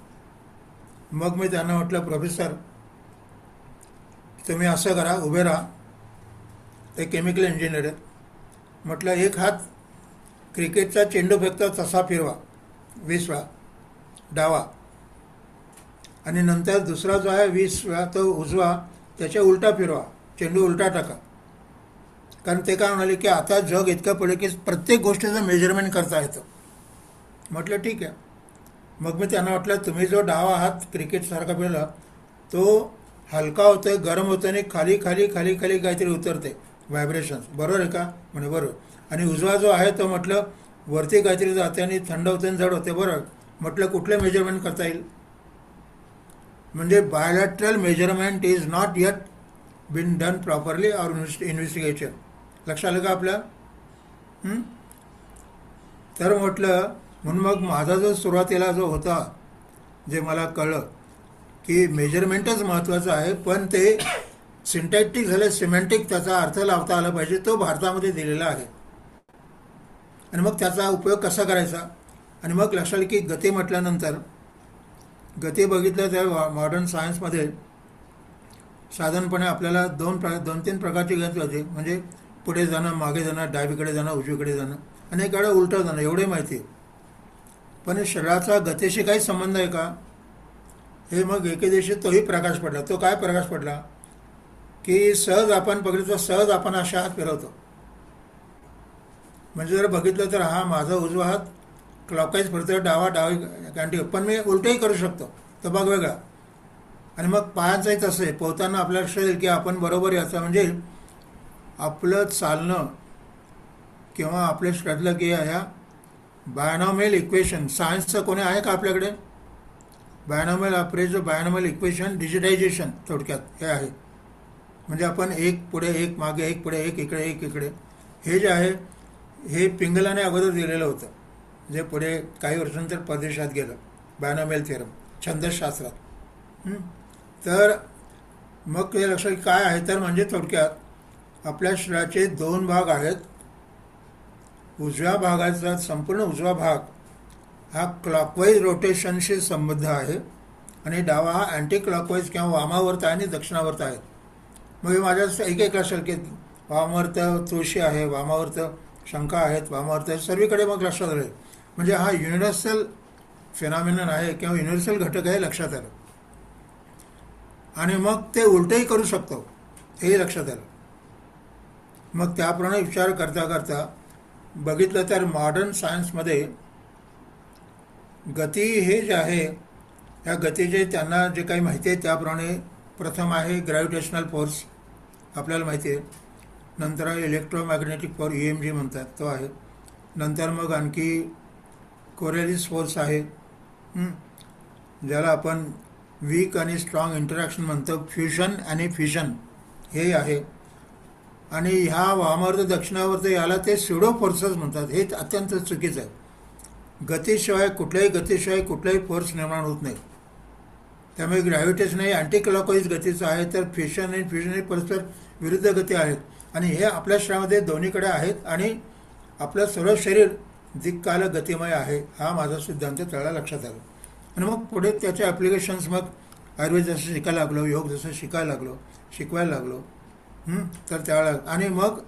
मग मी त्यांना म्हटलं प्रोफेसर तुम्ही असं करा, उभे राहा, ते केमिकल इंजिनियर आहेत. म्हटलं एक हात क्रिकेटचा चेंडू फेकता तसा फिरवा 20 वेळा डावा, आणि नंतर दुसरा जो आहे 20 वेळा तो उजवा त्याच्या उलटा फिरवा, चेंडू उलटा टाका. कारण ते काय म्हणाले की आता जग इतकं पुढे की प्रत्येक गोष्टीचं मेजरमेंट करता येतं. म्हटलं ठीक आहे. मग मी त्यांना म्हटलं तुम्ही जो डावा हात क्रिकेटसारखा फिरला तो हलका होतोय, गरम होतं आणि खाली खाली खाली खाली काहीतरी उतरते व्हायब्रेशन्स, बरोबर आहे का? म्हणे बरोबर. आणि उजवा जो आहे तो म्हटलं वरती काहीतरी जाते आणि थंड होते आणि जड होते, बरोबर. म्हटलं कुठलं मेजरमेंट करता येईल? म्हणजे biolateral measurement is not yet been done properly or investigation. लक्षात आलं का आपल्या? तर म्हटलं म्हणून मग माझा जो सुरुवातीला जो होता जे मला कळलं की मेजरमेंटच महत्त्वाचं आहे, पण ते सिंटॅक्टिक झालं, सिमेंटिक त्याचा अर्थ लावता आला पाहिजे, तो भारतामध्ये दिलेला आहे. आणि मग त्याचा उपयोग कसा करायचा. आणि मग लक्षात आलं की गती म्हटल्यानंतर गती बघितलं तर मॉडर्न सायन्समध्ये साधारणपणे आपल्याला दोन तीन प्रकारची गती होते. म्हणजे पुढे जाणं, मागे जाणं, डावीकडे जाणं, उजवीकडे जाणं आणि एक वेळा उलटं जाणं, एवढे माहिती आहे. पण शरीराचा गतीशी काही संबंध आहे का? हे मग एके दिवशी तोही प्रकाश पडला. तो काय प्रकाश पडला की सहज आपण बघितलं, सहज आपण अशा हात फिरवतो. म्हणजे जर बघितलं तर हा माझा उजवा हात क्लॉकवाईज फिरतो, डावी कांटी, पण मी उलटंही करू शकतो, तो भाग वेगळा. आणि मग पायांचंही तसं आहे. पोहताना आपल्याला लक्षात येईल की आपण बरोबर याचं म्हणजे आपलं चालणं किंवा आपल्या शरीरातलं की ह्या बायनॉमियल इक्वेशन, सायन्सचं कोणी आहे का आपल्याकडे? Binomial apprise, binomial equation, digitisation थोडक्यात हे आहे. म्हणजे आपण एक पुढे एक मागे, एक पुढे एक इकडे एक इकडे, हे जे आहे हे पिंगलाने अगोदर दिलेलं होतं, जे पुढे काही वर्षांनंतर परदेशात गेलं. बायनॉमियल थिअरम छंदशास्त्रात. तर मग ते लक्षात काय आहे तर म्हणजे थोडक्यात आपल्या शरीराचे 2 भाग आहेत. उजव्या भागाचा संपूर्ण उजवा भाग हा क्लॉकवाईज रोटेशनशी संबद्ध आहे आणि डावा हा अँटी क्लॉकवाईज किंवा वामावर्त आहे आणि दक्षिणावर्त आहे. मग माझ्या एक असेल की वामावर्त तुळशी आहे, वामावर्त शंका आहेत, वामावर्त सर्वीकडे मग लक्षात आलं. म्हणजे हा युनिव्हर्सल फिनॉमिनन आहे किंवा युनिव्हर्सल घटक आहे, लक्षात आलं. आणि मग ते उलटंही करू शकतो हेही लक्षात आलं. मग त्याप्रमाणे विचार करता करता बघितलं तर मॉडर्न सायन्समध्ये गती हे जे आहे ह्या गतीचे त्यांना जे काही माहिती आहे त्याप्रमाणे प्रथम आहे ग्रॅव्हिटेशनल फोर्स, आपल्याला माहिती आहे. नंतर आहे इलेक्ट्रोमॅग्नेटिक फोर्स, EMG म्हणतात, तो आहे. नंतर मग आणखी कोरेलिस फोर्स आहे, ज्याला आपण वीक आणि स्ट्रॉंग इंटरॅक्शन म्हणतो, फ्युजन आणि फिजन हे आहे. आणि ह्या वामावर्त दक्षिणावर्त याला ते स्युडो फोर्सेस म्हणतात. हे अत्यंत चुकीचं आहे. गतीशिवाय कुठलाही फोर्स निर्माण होत नाही. त्यामुळे ग्रॅव्हिटेशन हे अँटी क्लॉकवाईज गतीचं आहे, तर फिशन आणि फ्युजन हे परस्पर विरुद्ध गती आहेत. आणि हे आपल्या शरीरामध्ये दोन्हीकडे आहेत आणि आपलं सर्व शरीर दिक्काल गतिमय आहे, हा माझा सिद्धांत त्याला लक्षात आला. आणि मग पुढे त्याचे ॲप्लिकेशन्स मग आयुर्वेद जसं शिकायला लागलो, योग जसं शिकायला लागलो, शिकवायला लागलो, तर त्यावेळेला आणि मग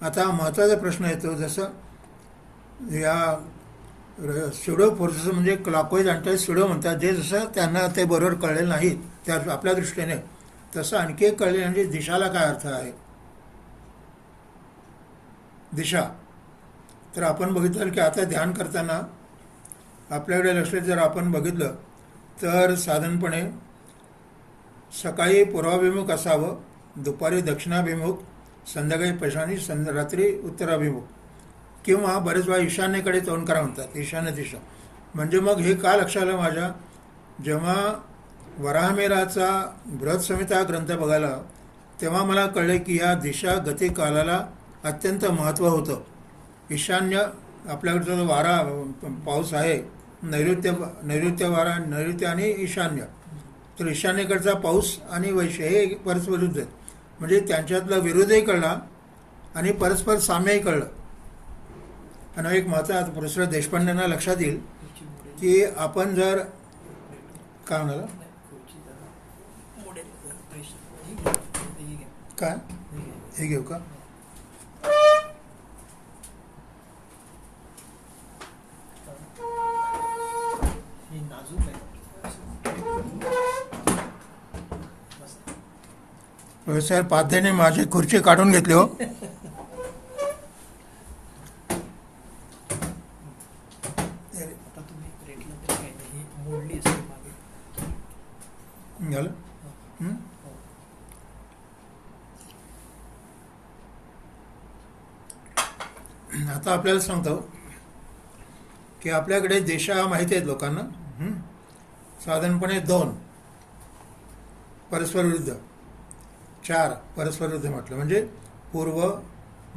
आता महत्त्वाचा प्रश्न येतो, जसं या स्युडो फोर्सेस म्हणजे क्लॉकवाईज अँटी स्युडो म्हणतात, जे जसं त्यांना ते बरोबर कळलेलं नाही त्या आपल्या दृष्टीने, तसं आणखी एक कळले म्हणजे दिशाला काय अर्थ आहे. दिशा तर आपण बघितलं की आता ध्यान करताना आपल्याकडे लक्ष जर आपण बघितलं तर साधारणपणे सकाळी पूर्वाभिमुख असावं, दुपारी दक्षिणाभिमुख, संध्याकाळी पश्चिमानी, रात्री उत्तराभिमुख, किंवा बरेच वेळा ईशान्येकडे तोंड करा म्हणतात, ईशान्य दिशा. म्हणजे मग हे का लक्षात आलं माझ्या, जेव्हा वराहमिहिराचा बृहत्संहिता ग्रंथ बघायला तेव्हा मला कळले की या दिशा गतिकालाला अत्यंत महत्त्व होतं. ईशान्य आपल्याकडचा जो वारा पाऊस आहे, नैऋत्य वारा, नैऋत्य आणि ईशान्य, तर ईशान्येकडचा पाऊस आणि वैश्य हे परस्परविरुद्ध आहेत. म्हणजे त्यांच्यातला विरोधही कळला आणि परस्पर साम्यही कळलं. आणि एक महत्त्वाचा प्रोफेसर देशपांडेंना लक्षात येईल की आपण जर काय म्हणाला काय हे घेऊ का, प्रोफेसर पाध्येने माझी खुर्ची काढून घेतली हो. झालं. आता आपल्याला सांगतो की आपल्याकडे दिशा माहिती आहेत लोकांना. साधारणपणे 2 परस्पर विरुद्ध, 4 परस्पर विरुद्ध म्हटलं म्हणजे पूर्व,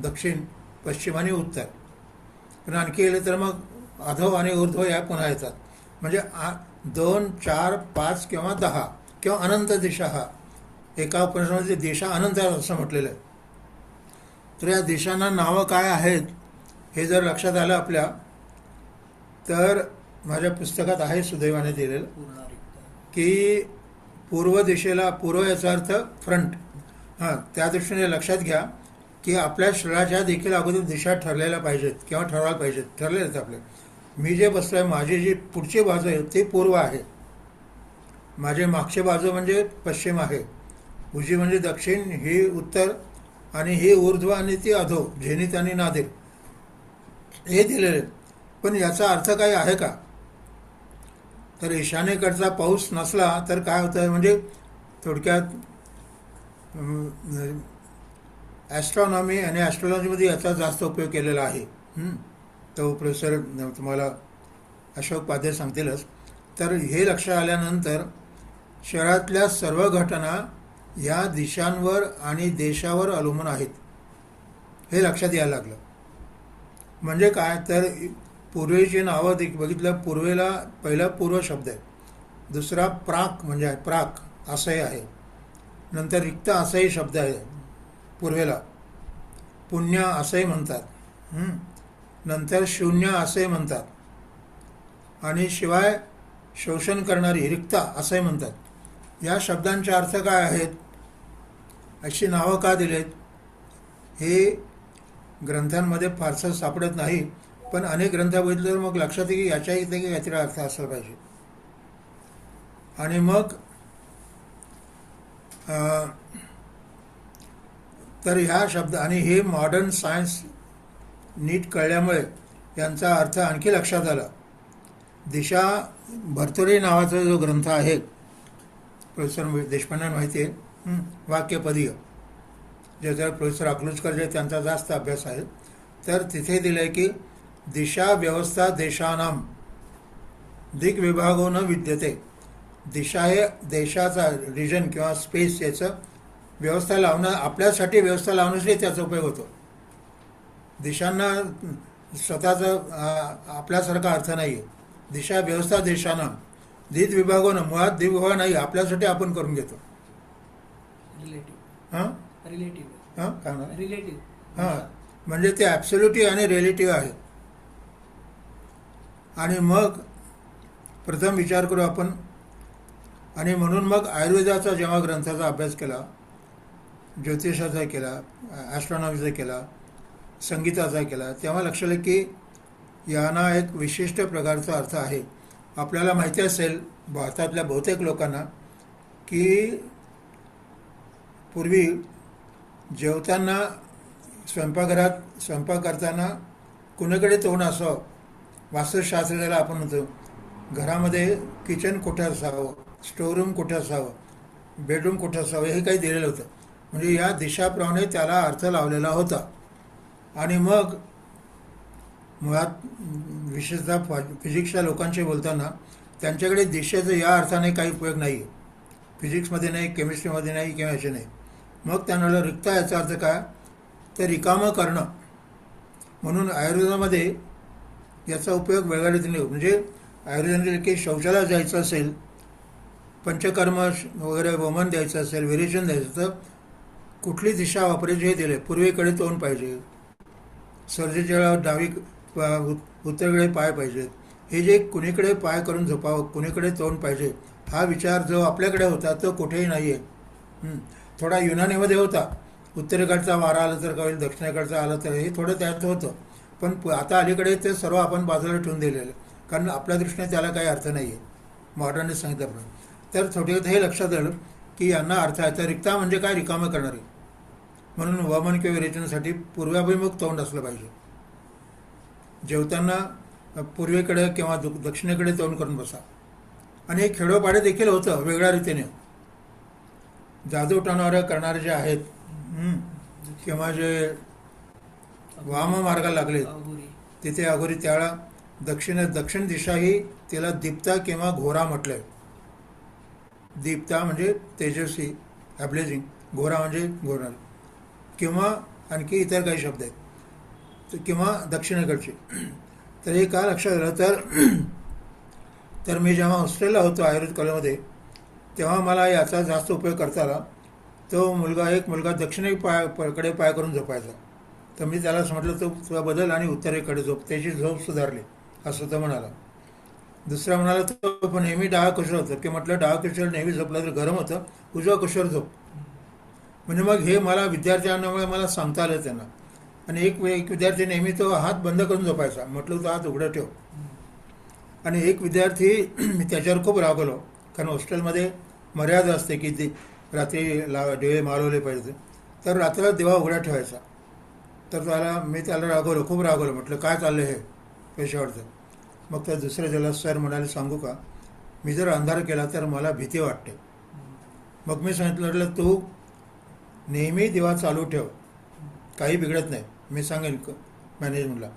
दक्षिण, पश्चिम आणि उत्तर. पण आणखी गेले तर मग अधो आणि ऊर्ध्व या पुन्हा येतात. म्हणजे 2, 4, 5 किंवा 10 किंवा अनंत दिशा, हा एका उपनिषदामध्ये दिशा अनंत असं म्हटलेलं आहे. तर या दिशांना नावं काय आहेत हे जर लक्षात आलं आपल्या, तर माझ्या पुस्तकात आहे सुदैवाने दिलेलं की पूर्व दिशेला, पूर्व याचा अर्थ फ्रंट, हां, त्या दृष्टीने लक्षात घ्या की आपल्या शरीराच्या देखील अगोदर दिशा ठरलेल्या पाहिजेत किंवा ठरवायला पाहिजेत, ठरलेले आहेत आपले. मी जे बसलो आहे, माझी जी पुढची बाजू आहे ती पूर्व आहे, माझे मागची बाजू म्हणजे पश्चिम आहे, उजवी म्हणजे दक्षिण, ही उत्तर, आणि ही ऊर्ध्व आणि ती अधो, झेनित आणि नादिर हे दिलेले. पण याचा अर्थ काही आहे का, तर ईशान्येकडचा पाऊस नसला तर काय होतं, म्हणजे थोडक्यात ॲस्ट्रॉनॉमी आणि ॲस्ट्रॉलॉजीमध्ये याचा जास्त उपयोग केलेला आहे. तो प्रोफेसर तुम्हाला अशोक पाध्ये सांगतीलच. तर हे लक्षात आल्यानंतर शहरातल्या सर्व घटना या दिशांवर आणि देशावर अवलंबून आहेत हे लक्षात यायला लागलं. म्हणजे काय, तर पूर्वेची नावं बघितलं, पूर्वेला पहिला पूर्व शब्द आहे, दुसरा प्राक म्हणजे प्राक असंही आहे, नंतर रिक्त असाही शब्द आहे पूर्वेला, पुण्य असंही म्हणतात, नंतर शून्य असे म्हणतात, आणि शिवाय शोषण करणारी रिक्ता असंही म्हणतात. या शब्दांचे अर्थ काय आहेत, अशी नावं का दिलेत, हे ग्रंथांमध्ये फारसं सापडत नाही. पण अनेक ग्रंथ बघितले तर मग लक्षात येईल की याच्या इथे काहीतरी अर्थ असला पाहिजे. आणि मग तर ह्या शब्द आणि हे मॉडर्न सायन्स नीट कळल्यामुळे यांचा अर्थ आणखी लक्षात आला. दिशा भरतुरी नावाचा जो ग्रंथ आहे, प्रोफेसर देशपांडेंना माहिती आहे, वाक्यपदीय, ज्याच्यावर प्रोफेसर अकलूजकर जे त्यांचा जास्त अभ्यास आहे, तर तिथे दिलं आहे की दिशा व्यवस्था देशानाम दिग्विभागो न विद्यते. दिशा हे देशाचा रिजन किंवा स्पेस याचं व्यवस्था लावणं, आपल्यासाठी व्यवस्था लावण्यासाठी त्याचा उपयोग होतो. दिशांना स्वतःचा आपल्यासारखा अर्थ नाही आहे. दिशा व्यवस्था देशांना दिद विभागोनं, मुळात दिग्विभाग नाही, आपल्यासाठी आपण करून घेतो. हां हां काय म्हणा, हां, म्हणजे ते ॲब्सोल्युटिव्ह आणि रिलेटिव्ह आहे. आणि मग प्रथम विचार करू आपण, आणि म्हणून मग आयुर्वेदाचा जेव्हा ग्रंथाचा अभ्यास केला, ज्योतिषाचा केला, ॲस्ट्रॉनॉमीचा केला, संगीताचा केला, तेव्हा लक्षात आलं की यांना एक विशिष्ट प्रकारचा अर्थ आहे. आपल्याला माहिती असेल भारतातल्या बहुतेक लोकांना की पूर्वी जेवताना स्वयंपाकघरात स्वयंपाक करताना कुणीकडे तोंड असावं, वास्तुशास्त्र ज्याला आपण म्हणतो, घरामध्ये किचन कुठे असावं, स्टोरूम कुठे असावं, बेडरूम कुठे असावं, हे काही दिलेलं होतं. म्हणजे या दिशाप्रमाणे त्याला अर्थ लावलेला होता. आणि मग मुळात विशेषतः फिजिक्सच्या लोकांशी बोलताना त्यांच्याकडे दिशेचं या अर्थाने काही उपयोग नाही आहे, फिजिक्समध्ये नाही, केमिस्ट्रीमध्ये नाही किंवा याचे नाही. मग त्यांना रिक्ता याचा अर्थ काय, तर रिकामं करणं. म्हणून आयुर्वेदामध्ये याचा उपयोग वेगळ्या रीतीने होतो. म्हणजे आयुर्वेदाने की शौचालयात जायचं असेल, पंचकर्म वगैरे वमन द्यायचं असेल, विरेचन द्यायचं, तर कुठली दिशा वापरायची हे दिले. पूर्वेकडे तोंड पाहिजे, सर्जेच्या वेळेला उत्तरेकडे पाय पाहिजेत, हे जे कुणीकडे पाय करून झोपावं, कुणीकडे तोंड पाहिजे, हा विचार जो आपल्याकडे होता तो कुठेही नाही आहे. थोडा युनानीमध्ये होता, उत्तरेकडचा वारा आला तर कळेल, दक्षिणेकडचा आला तर, हे थोडं त्यात होतं. पण आता अलीकडे ते सर्व आपण बाजूला ठेवून दिलेलं, कारण आपल्या दृष्टीने त्याला काही अर्थ नाही आहे मॉडर्नने सांगितल्याप्रमाणे. तर थोडक्यात हे लक्षात आलं की यांना अर्थ आहे. तर रिक्ता म्हणजे काय, रिकामं करणारी. म्हणून वमन किंवा विरेचनासाठी पूर्वाभिमुख तोंड असलं पाहिजे. जेवताना पूर्वेकडे किंवा दक्षिणेकडे तोंड करून बसा. आणि हे खेडोपाडे देखील होतं वेगळ्या रीतीने. जादू टोणावऱ्या करणारे जे आहेत किंवा जे वाम मार्गाला लागले तिथे अघोरी, त्याला दक्षिण दिशा ही त्याला दीप्ता किंवा घोरा म्हटलंय. दीप्ता म्हणजे तेजस्वी, ॲब्लेजिंग, घोरा म्हणजे घोरणार, किंवा आणखी इतर काही शब्द आहेत, किंवा दक्षिणेकडचे. तर हे का लक्षात आलं, तर मी जेव्हा हॉस्टेलला होतो आयुर्वेद कॉलेजमध्ये, तेव्हा मला याचा जास्त उपयोग करता आला. तो एक मुलगा दक्षिणेकडे पाय करून झोपायचा. तर मी त्याला म्हटलं, तो तुला बदल आणि उत्तरेकडे झोप, त्याची झोप सुधारली असं तो म्हणाला. दुसरा म्हणाला, तो पण नेहमी डावा कुशर होतं, की म्हटलं डावा कुशर नेहमी झोपला तर गरम होतं, उजवा कुशर झोप. म्हणजे मग हे मला विद्यार्थ्यांमुळे मला सांगता आलं त्यांना. आणि एक विद्यार्थी नेहमी तो हात बंद करून झोपायचा, म्हटलं तो हात उघडं ठेव. आणि एक विद्यार्थी मी त्याच्यावर खूप रागवलो, कारण हॉस्टेलमध्ये मर्यादा असते की ती रात्री दिवे मालवले पाहिजे, तर रात्रीला दिवा उघडा ठेवायचा. तर मी त्याला रागवलं, खूप रागवलं, म्हटलं काय चाललं हे पेशावरचं. मग तर दुसरे ज्याला सर म्हणाले, सांगू का, मी जर अंधार केला तर मला भीती वाटते. मग मी सांगितलं, म्हटलं तू नेहमी दिवा चालू ठेव, काही बिघडत नाही, मी सांगेन मॅनेजमेंटला.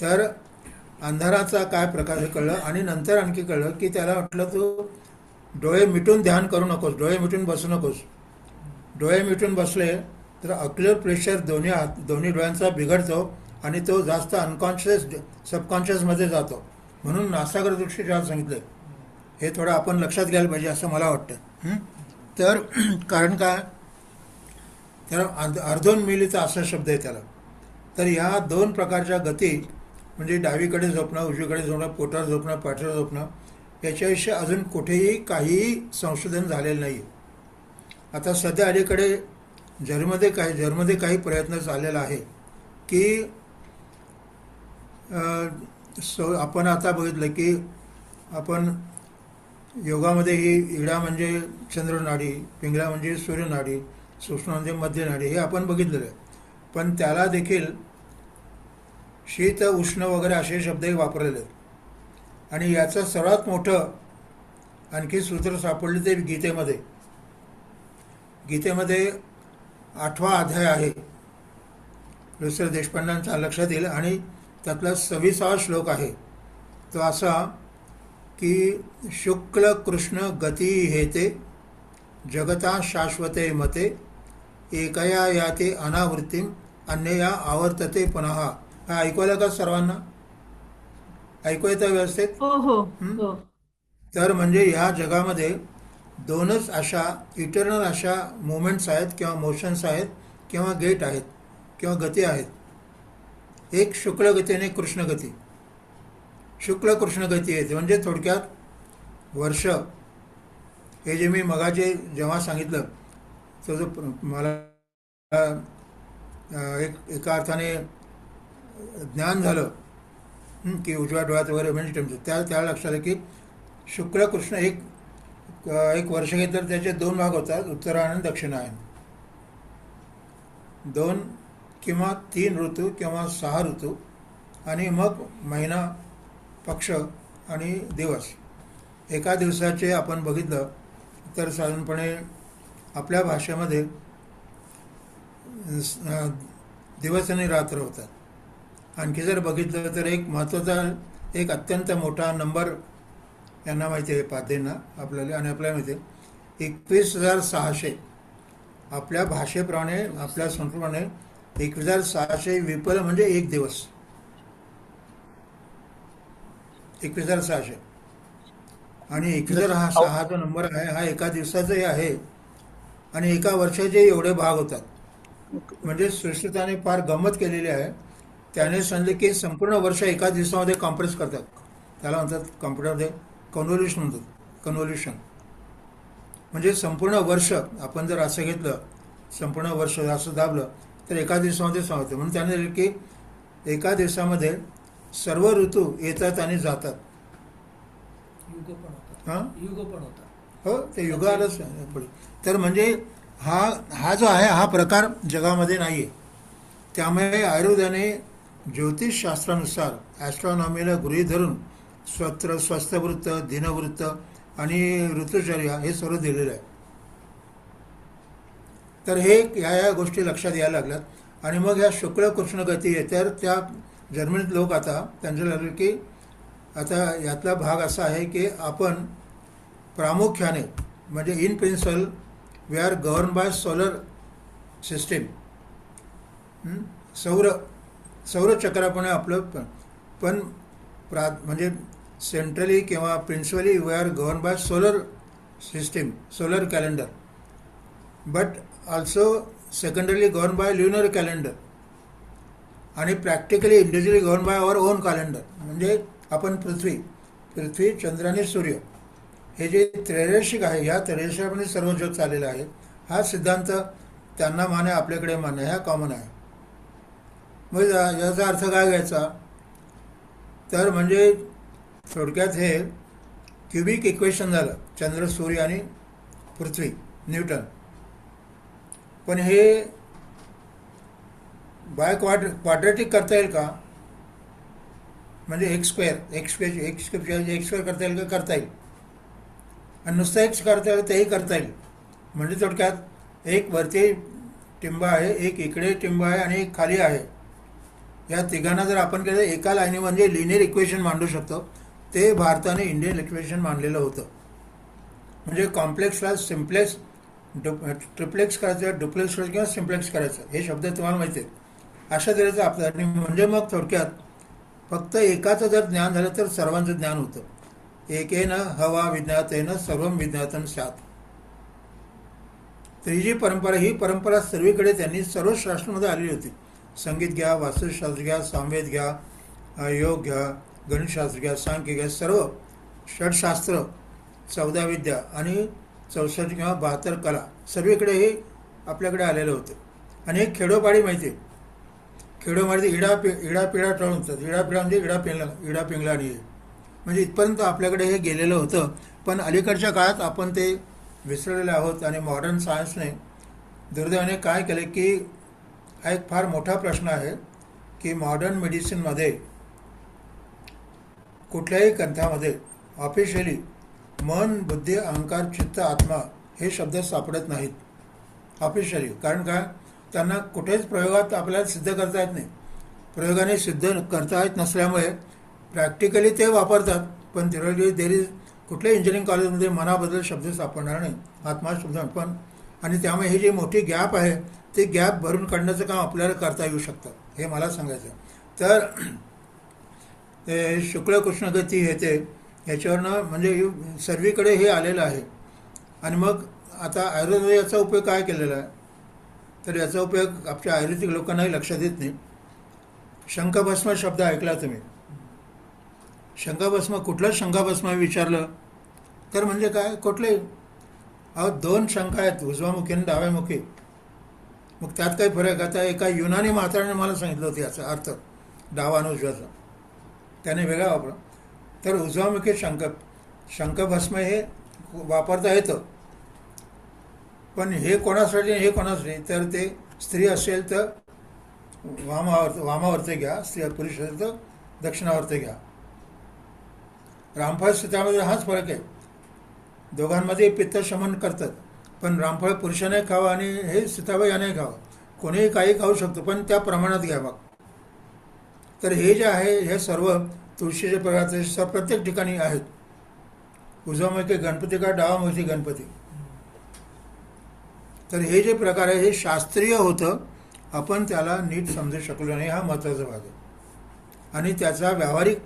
तर अंधाराचा काय प्रकार हे कळलं. आणि नंतर आणखी कळलं की त्याला म्हटलं, तू डोळे मिटून ध्यान करू नकोस, डोळे मिटून बसू नकोस. डोळे मिटून बसले तर ऑक्युलर प्रेशर दोन्ही डोळ्यांचा बिघडतो आणि तो जास्त अनकॉन्शियस सबकॉन्शियसमध्ये जातो. म्हणून नासागर दृष्टी जेव्हा सांगितलं, हे थोडं आपण लक्षात घ्यायला पाहिजे असं मला वाटतं. तर कारण काय, तर अर्धोन्मीलित असा शब्द आहे त्याला. तर या दोन प्रकारच्या गती, म्हणजे डावीकडे झोपणं, उजवीकडे झोपणं, पोटावर झोपणं, पाठीवर झोपणं, याच्याविषयी अजून कुठेही काहीही संशोधन झालेलं नाही. आता सध्या अलीकडे जर्मनीमध्ये काही प्रयत्न झालेला आहे की आपण आता बघितलं की आपण योगामध्ये ही इडा म्हणजे चंद्रनाडी, पिंगळा म्हणजे सूर्यनाडी, सूक्ष्म म्हणजे मध्यनाडी, हे आपण बघितलेलं आहे. पण त्याला देखील शीत, उष्ण वगैरे असे शब्दही वापरलेले आहेत. आणि याचं सर्वात मोठं आणखी सूत्र सापडले ते गीतेमध्ये 8वा अध्याय आहे, दुसऱ्या देशपांड्यांच्या लक्षात येईल. आणि त्यातला 26वा श्लोक आहे तो असा की शुक्ल कृष्ण गती हेते जगता शाश्वते मते एकया याते अनावृत्तीम अन्यया आवर्तते पुनः. हा ऐकवलं का सर्वांना? ऐकू येतं व्यवस्थित? हो हो हो. तर म्हणजे ह्या जगामध्ये दोनच अशा इटर्नल अशा मुवमेंट्स आहेत किंवा मोशन्स आहेत किंवा गेट आहेत किंवा गती आहेत. एक शुक्ल गती आणि एक कृष्ण गती. शुक्ल कृष्ण गती येते म्हणजे थोडक्यात वर्ष, हे जे मी मगाचे जेव्हा सांगितलं, तो जो मला एका अर्थाने ज्ञान झालं की उजव्या डोळ्यात वगैरे म्हणजे टेम्परेचर त्या लक्षात आलं की शुक्ल कृष्ण एक वर्ष घेतलं तर त्याचे दोन भाग होतात, उत्तरायण आणि दक्षिणायन. 2 किंवा 3 ऋतू किंवा 6 ऋतू आणि मग महिना, पक्ष आणि दिवस. एका दिवसाचे आपण बघितलं तर साधारणपणे आपल्या भाषेमध्ये दिवस आणि रात्र होतात. आणखी जर बघितलं तर एक महत्त्वाचा, एक अत्यंत मोठा नंबर यांना माहिती आहे, पाध्यांना आपल्याला आणि आपल्याला माहिती आहे, 21,600. आपल्या भाषेप्रमाणे, आपल्या संस्कृतीप्रमाणे 21,600 विपल म्हणजे एक दिवस. 21,600 आणि 21,000 हा जो नंबर आहे हा एका दिवसाचाही आहे आणि एका वर्षाचे एवढे भाग होतात. म्हणजे सुश्रुताने फार गंमत केलेली आहे. त्याने सांगितले की संपूर्ण वर्ष एका दिवसामध्ये कॉम्प्रेस करतात. त्याला म्हणतात कॉम्प्युटरमध्ये कन्व्होल्युशन म्हणतात. कन्व्होल्युशन म्हणजे संपूर्ण वर्ष आपण जर असं घेतलं, संपूर्ण वर्ष असं दाबलं तर एका दिवसामध्ये सांगतं. म्हणून त्याने दिलं की एका दिवसामध्ये सर्व ऋतू येतात आणि जातात. युग पण होतात. हां, युग पण होतात. हो, ते युग आलंच पुढे. तर म्हणजे हा जो आहे हा प्रकार जगामध्ये नाही आहे. त्यामुळे आयुर्वेदाने ज्योतिषशास्त्रानुसार ॲस्ट्रॉनॉमीला गृहीत धरून स्वस्थवृत्त, दिनवृत्त आणि ऋतुचर्या हे सर्व दिलेलं आहे. तर हे या गोष्टी लक्षात यायला लागल्यात. आणि मग ह्या शुक्ल कृष्ण गती आहे. तर त्या जर्मनीत लोक आता त्यांचं लागलं की आता यातला भाग असा आहे की आपण प्रामुख्याने म्हणजे in principle we are govern by solar system. सौरचक्राप्रमाणे आपलं पण म्हणजे सेंट्रली किंवा principally we are govern by solar system, solar calendar, but also secondarily govern by lunar calendar आणि practically individually govern by our own calendar. म्हणजे आपण पृथ्वी, चंद्र आणि सूर्य हे जे त्रैरेशिक आहे, ह्या त्रैरेशिकमध्ये सर्व जग चाललेलं आहे. हा सिद्धांत त्यांना मान्य, आपल्याकडे मान्य, हा कॉमन आहे. मग याचा अर्थ काय घ्यायचा तर म्हणजे थोडक्यात हे क्युबिक इक्वेशन झालं, चंद्र, सूर्य आणि पृथ्वी, न्यूटन. पण हे बाय क्वाड्रेटिक करता येईल का? म्हणजे एक्स स्क्वेअर करता येईल का? करता येईल. आणि नुसतं एक्स करता येईल तेही करता येईल. म्हणजे थोडक्यात एक वरती टिंब आहे, एक इकडे टिंब आहे आणि एक खाली आहे. या तिघांना जर आपण केलं एका लाईनी म्हणजे लिनियर इक्वेशन मांडू शकतो. ते भारताने इंडियन इक्वेशन मांडलेलं होतं. म्हणजे कॉम्प्लेक्सला सिम्प्लेक्स, ट्रिप्लेक्स करायचं, डुप्लेक्स करायचं किंवा सिम्प्लेक्स करायचं, हे शब्द तुम्हाला माहिती आहेत. अशा तऱ्हेचं आपलं. आणि म्हणजे मग थोडक्यात फक्त एकाचं जर ज्ञान झालं तर सर्वांचं ज्ञान होतं. एकेन हवा विज्ञातेन सर्वं विज्ञातं स्यात्. तर ही जी परंपरा, ही परंपरा सर्वीकडे त्यांनी सर्व शास्त्रामध्ये आलेली होती. संगीत घ्या, वास्तुशास्त्र घ्या, सामवेद घ्या, योग घ्या, गणितशास्त्र घ्या, सांख्य घ्या, सर्व षटशास्त्र, 14 विद्या आणि 64 किंवा 72 कला सर्वीकडे हे आपल्याकडे आलेलं होतं. आणि एक खेडोपाडी माहिती आहे. खेडोपाडी इडापिडा टळून होतात. इडापिडा म्हणजे इडा पिंगला आणि म्हणजे इथपर्यंत आपल्याकडे हे गेलेलं होतं. पण अलीकडच्या काळात आपण ते विसरलेले आहोत. आणि मॉडर्न सायन्सने दुर्दैवाने काय केले की हा एक फार मोठा प्रश्न आहे की मॉडर्न मेडिसिनमध्ये कुठल्याही ग्रंथामध्ये ऑफिशियली मन, बुद्धी, अहंकार, चित्त, आत्मा हे शब्द सापडत नाहीत ऑफिशियली. कारण काय, त्यांना कुठेच प्रयोगात आपल्याला सिद्ध करता येत नाही. प्रयोगाने सिद्ध करता येत नसल्यामुळे प्रॅक्टिकली ते वापरतात. पण थिअरॉटिकली कुठल्याही इंजिनिअरिंग कॉलेजमध्ये मनाबद्दल शब्द सापडणार नाही, आत्मा शब्द पण. आणि त्यामुळे ही जी मोठी गॅप आहे ते गॅप भरून काढण्याचं काम आपल्याला करता येऊ शकतं, हे मला सांगायचं. तर ते शुक्ल कृष्ण गती हे ते ह्याच्यावरनं म्हणजे सर्वीकडे हे आलेलं आहे. आणि मग आता आयुर्वेदामध्ये याचा उपयोग काय केलेला आहे तर याचा उपयोग आपल्या आयुर्वेदिक लोकांनाही लक्षात येत नाही. शंखभस्म शब्द ऐकला तुम्ही. शंखभस्म, कुठलं शंखभस्म विचारलं तर म्हणजे काय, कुठले 2 शंख आहेत, उजवामुखी आणि डाव्यामुखी. मग त्यात काही फरक. आता एका युनानी म्हाताऱ्याने मला सांगितलं होतं याचा अर्थ. डावा आणि उजव्याचा, त्याने वेगळा वापर. तर उजवामुखी शंखभस्म हे वापरता येतं, पण हे कोणासाठी हे कोणासाठी, तर ते स्त्री असेल तर वामावरती घ्या, स्त्री पुरुष असेल तर दक्षिणावरती घ्या. रामफळ सीतामध्ये हाच फरक आहे. दोघांमध्ये पित्त शमन करतात, पण रामफळ पुरुषाने खावं आणि हे सीताबाई याने खावं. कोणीही काही खाऊ शकतो, पण त्या प्रमाणात घ्यावा. तर हे जे आहे हे सर्व तुळशीचे प्रकार प्रत्येक ठिकाणी आहेत. उजवामुखी गणपती का डावामुखी गणपती, तर हे जे प्रकार आहे हे शास्त्रीय होतं, आपण त्याला नीट समजू शकलो नाही, हा महत्त्वाचा भाग आहे. आणि त्याचा व्यावहारिक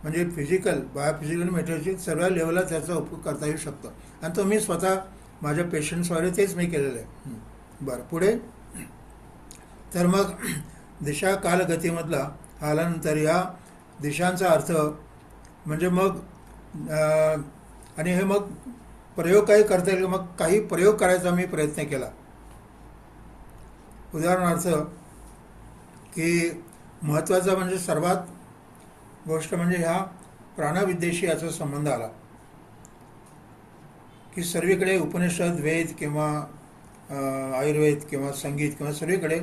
म्हणजे फिजिकल बायोफिजिकल मेथडची सर्व लेवलला त्याचा उपयोग करता येऊ शकतो. आणि तो मी स्वतः माझ्या पेशंट्सद्वारे तेच मी केलेलं आहे. बरं, पुढे तर मग दिशा कालगतीमधला आल्यानंतर या दिशांचा अर्थ म्हणजे मग आणि हे मग प्रयोग काही करता येईल, मग काही प्रयोग करायचा मी प्रयत्न केला. उदाहरणार्थ की महत्त्वाचा म्हणजे सर्वात गोष्ट म्हणजे ह्या प्राणविद्येशी याचा संबंध आला, की सर्वीकडे उपनिषद वेद किंवा आयुर्वेद किंवा संगीत किंवा सर्वीकडे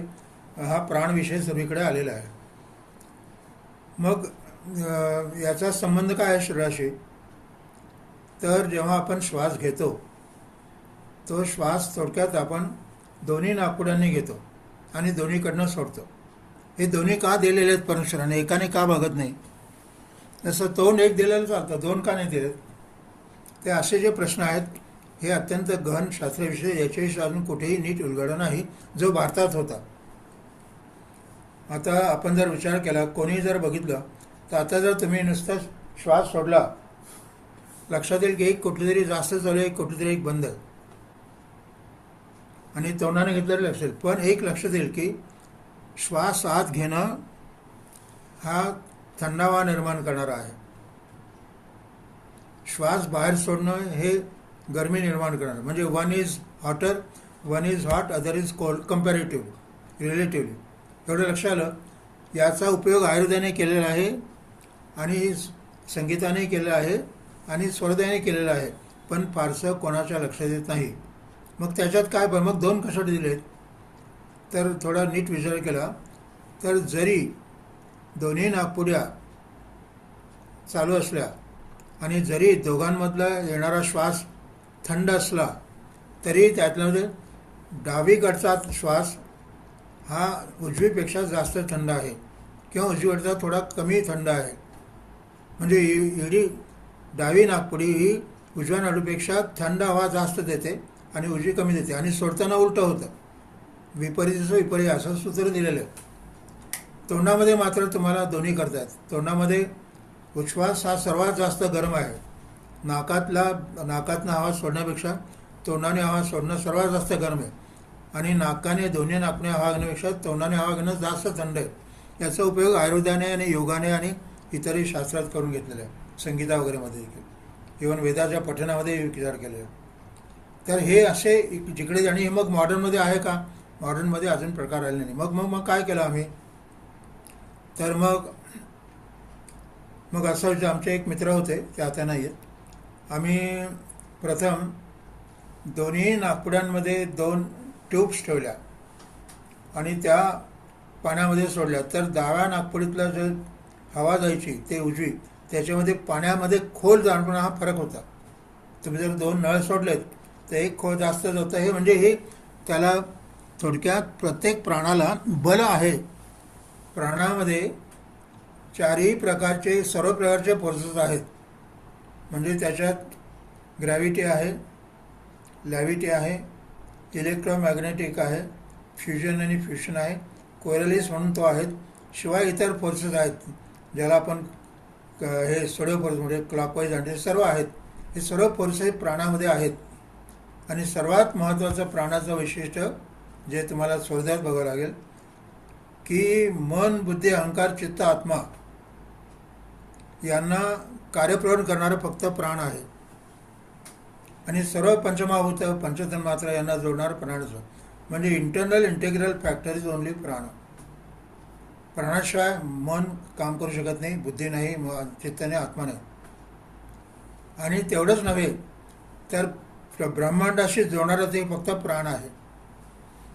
हा प्राणविषय सर्वीकडे आलेला आहे. मग याचा संबंध काय आहे शरीराशी, तर जेव्हा आपण श्वास घेतो तो श्वास थोडक्यात आपण दोन्ही नाकपुड्यांनी घेतो आणि दोन्हीकडनं सोडतो. हे दोन्ही का दिलेले आहेत परमेश्वराने, एकाने का बघत नाही. जसं तोंड एक दिलेलं चालतं, दोन का नाही दिलेत. ते असे जे प्रश्न आहेत हे अत्यंत गहन शास्त्रविषय, याच्याविषयी अजून कुठेही नीट उलगडा नाही जो भारतात होता. आता आपण जर विचार केला, कोणी जर बघितलं तर आता जर तुम्ही नुसता श्वास सोडला, लक्षात येईल की एक कुठली तरी जास्त चालू आहे, कुठली तरी एक बंद आहे, आणि तोंडाने घेतलेलं लक्षात येईल. पण एक लक्षात येईल की श्वास आत घेणं हा थंडावा निर्माण करणारा आहे, श्वास बाहेर सोडणं हे गरमी निर्माण करणार. म्हणजे one is hotter, one is hot, other is cold comparatively, relatively. एवढं लक्षात आलं. याचा उपयोग आयुर्वेदाने केलेला आहे आणि संगीताने केलेला आहे आणि स्वरदाने केलेला आहे, पण फारसं कोणाच्या लक्षात येत नाही. मग त्याच्यात काय, पण मग दोन कशासाठी दिलेत, तर थोडा नीट विचार केला तर जरी दोन्ही नाकपुड्या चालू असल्या आणि जरी दोघांमधला येणारा श्वास थंड असला तरी त्यातल्यामध्ये डावीकडचा श्वास हा उजवीपेक्षा जास्त थंड आहे किंवा उजवीकडचा थोडा कमी थंड आहे. म्हणजे एवढी डावी नाकपुडी ही उजव्या नाडूपेक्षा थंड हवा जास्त देते आणि उजवी कमी देते, आणि सोडताना उलटं होतं. विपरीतचं विपरीत असं सूत्र दिलेलं आहे. तोंडामध्ये मात्र तुम्हाला दोन्ही करतात. तोंडामध्ये उच्छ्वास हा सर्वात जास्त गरम आहे. नाकातनं हवा सोडण्यापेक्षा तोंडाने हवा सोडणं सर्वात जास्त गरम आहे, आणि नाकाने दोन्ही नाकने हवा घेण्यापेक्षा तोंडाने हवा घेणं जास्त थंड आहे. याचा उपयोग आयुर्वेदाने आणि योगाने आणि इतरही शास्त्रात करून घेतलेला आहे, संगीता वगैरेमध्ये देखील, इव्हन वेदाच्या पठणामध्ये विचार केलेला आहे. तर हे असे जिकडे, आणि मग मॉडर्नमध्ये आहे का, मॉडर्नमध्ये अजून प्रकार आले नाही. मग काय केलं आम्ही, तर मग असं जे आमचे एक मित्र होते ते आता नाही आहेत, आम्ही प्रथम दोन्ही नाकपुड्यांमध्ये 2 ट्यूब्स ठेवल्या आणि त्या पाण्यामध्ये सोडल्या. तर डाव्या नाकपुडीतला जो हवा जायची ते उजवी, त्याच्यामध्ये पाण्यामध्ये खोल जाणपणा हा फरक होता. तुम्ही जर 2 नळ सोडलेत तर एक खोल जास्तच होतं. हे म्हणजे हे त्याला थोडक्यात प्रत्येक प्राणाला बल आहे. प्राणामध्ये चारही प्रकारचे सर्व प्रकारचे फोर्सेस आहेत. म्हणजे त्याच्यात ग्रॅव्हिटी आहे, लॅव्हिटी आहे, इलेक्ट्रोमॅग्नेटिक आहे, फ्युजन आणि फ्युशन आहे, कोरलिस म्हणून तो आहेत. शिवाय इतर फोर्सेस आहेत ज्याला आपण हे सोडो फोर्स म्हणजे क्लॉकवाईज आणि सर्व आहेत. हे सर्व फोर्सेस प्राणामध्ये आहेत. आणि सर्वात महत्त्वाचं प्राणाचं वैशिष्ट्य जे तुम्हाला स्वरदात बघावं लागेल की मन, बुद्धी, अहंकार, चित्त, आत्मा यांना कार्यप्रवण करणारं फक्त प्राण आहे. आणि सर्व पंचमहाभूत, पंचतन्मात्रा यांना जोडणारं प्राणच. म्हणजे internal integral factor is only प्राण. प्राणाशिवाय मन काम करू शकत नाही, बुद्धी नाही, चित्त नाही, आत्मा नाही. आणि तेवढंच नव्हे तर ब्रह्मांडाशी जोडणारा ते फक्त प्राण आहे.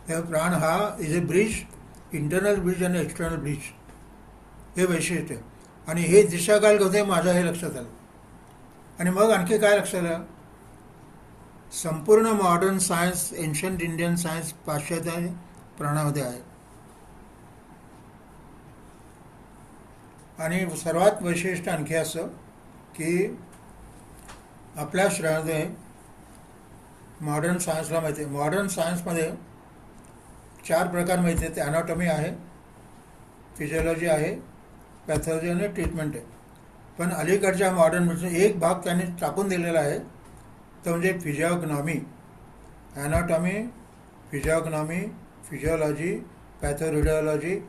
त्या प्राण हा is a bridge, internal bridge आणि एक्सटर्नल ब्रिज, हे वैशिष्ट्य आहे. आणि हे दिशा काय होते माझ्या हे लक्षात आलं. आणि मग आणखी काय लक्षात आलं, संपूर्ण modern science, ancient Indian science पाश्चात्य प्राणामध्ये आहे. आणि सर्वात वैशिष्ट्य आणखी असं की आपल्या शरीरामध्ये मॉडर्न सायन्सला माहिती आहे, मॉडर्न सायन्समध्ये 4 प्रकार माहिती आहेत. ॲनाटॉमी आहे, फिजिओलॉजी आहे, पॅथॉलॉजी आणि ट्रीटमेंट आहे. पण अलीकडच्या मॉडर्नमध्ये एक भाग त्यांनी टाकून दिलेला आहे, तो म्हणजे फिजिओग्नॉमी. ॲनाटॉमी, फिजिओग्नॉमी, फिजिओलॉजी, पॅथोरेडिओलॉजी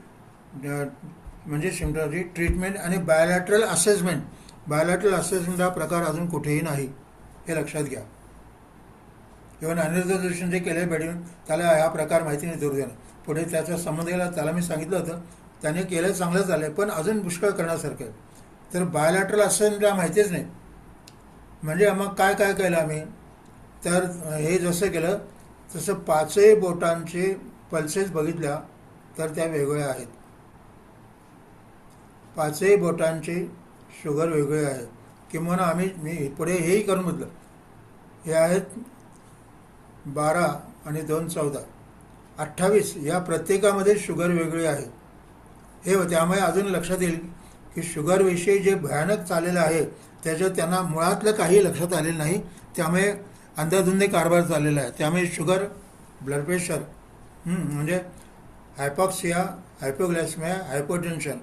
म्हणजे सिम्टॉलॉजी, ट्रीटमेंट आणि बायोलॅटरल असेसमेंट. बायोलॅटरल असेसमेंट हा प्रकार अजून कुठेही नाही, हे लक्षात घ्या. इव्हन अनिरुद्ध जोशीने जे केले बेडून, त्याला हा प्रकार माहिती नाही दुर्दैवाने. पुढे त्याचा संबंध गेला, त्याला मी सांगितलं होतं, त्याने केलं चांगलं झालं, पण अजून पुष्कळ करण्यासारखं आहे. तर बायोलॅटरल असेसमेंटला माहितीच नाही. म्हणजे मग काय काय केलं आम्ही, तर हे जसं केलं तसं 5ही बोटांचे पल्सेस बघितल्या तर त्या वेगवेगळ्या आहेत. 5ही बोटांची शुगर वेगळे आहे. किंवा मी पुढे हेही करून म्हटलं, हे आहेत 12 आणि 2 14 28, या प्रत्येकामध्ये शुगर वेगळी आहे. हे त्यामुळे अजून लक्षात येईल की शुगरविषयी जे भयानक चाललेलं आहे त्याच्यात त्यांना मुळातलं काही लक्षात आलेलं नाही. त्यामुळे अंधाधुंदी कारभार चाललेला आहे. त्यामुळे शुगर, ब्लड प्रेशर म्हणजे हायपॉक्सिया, हायपोग्लायसेमिया, हायपोटेन्शन,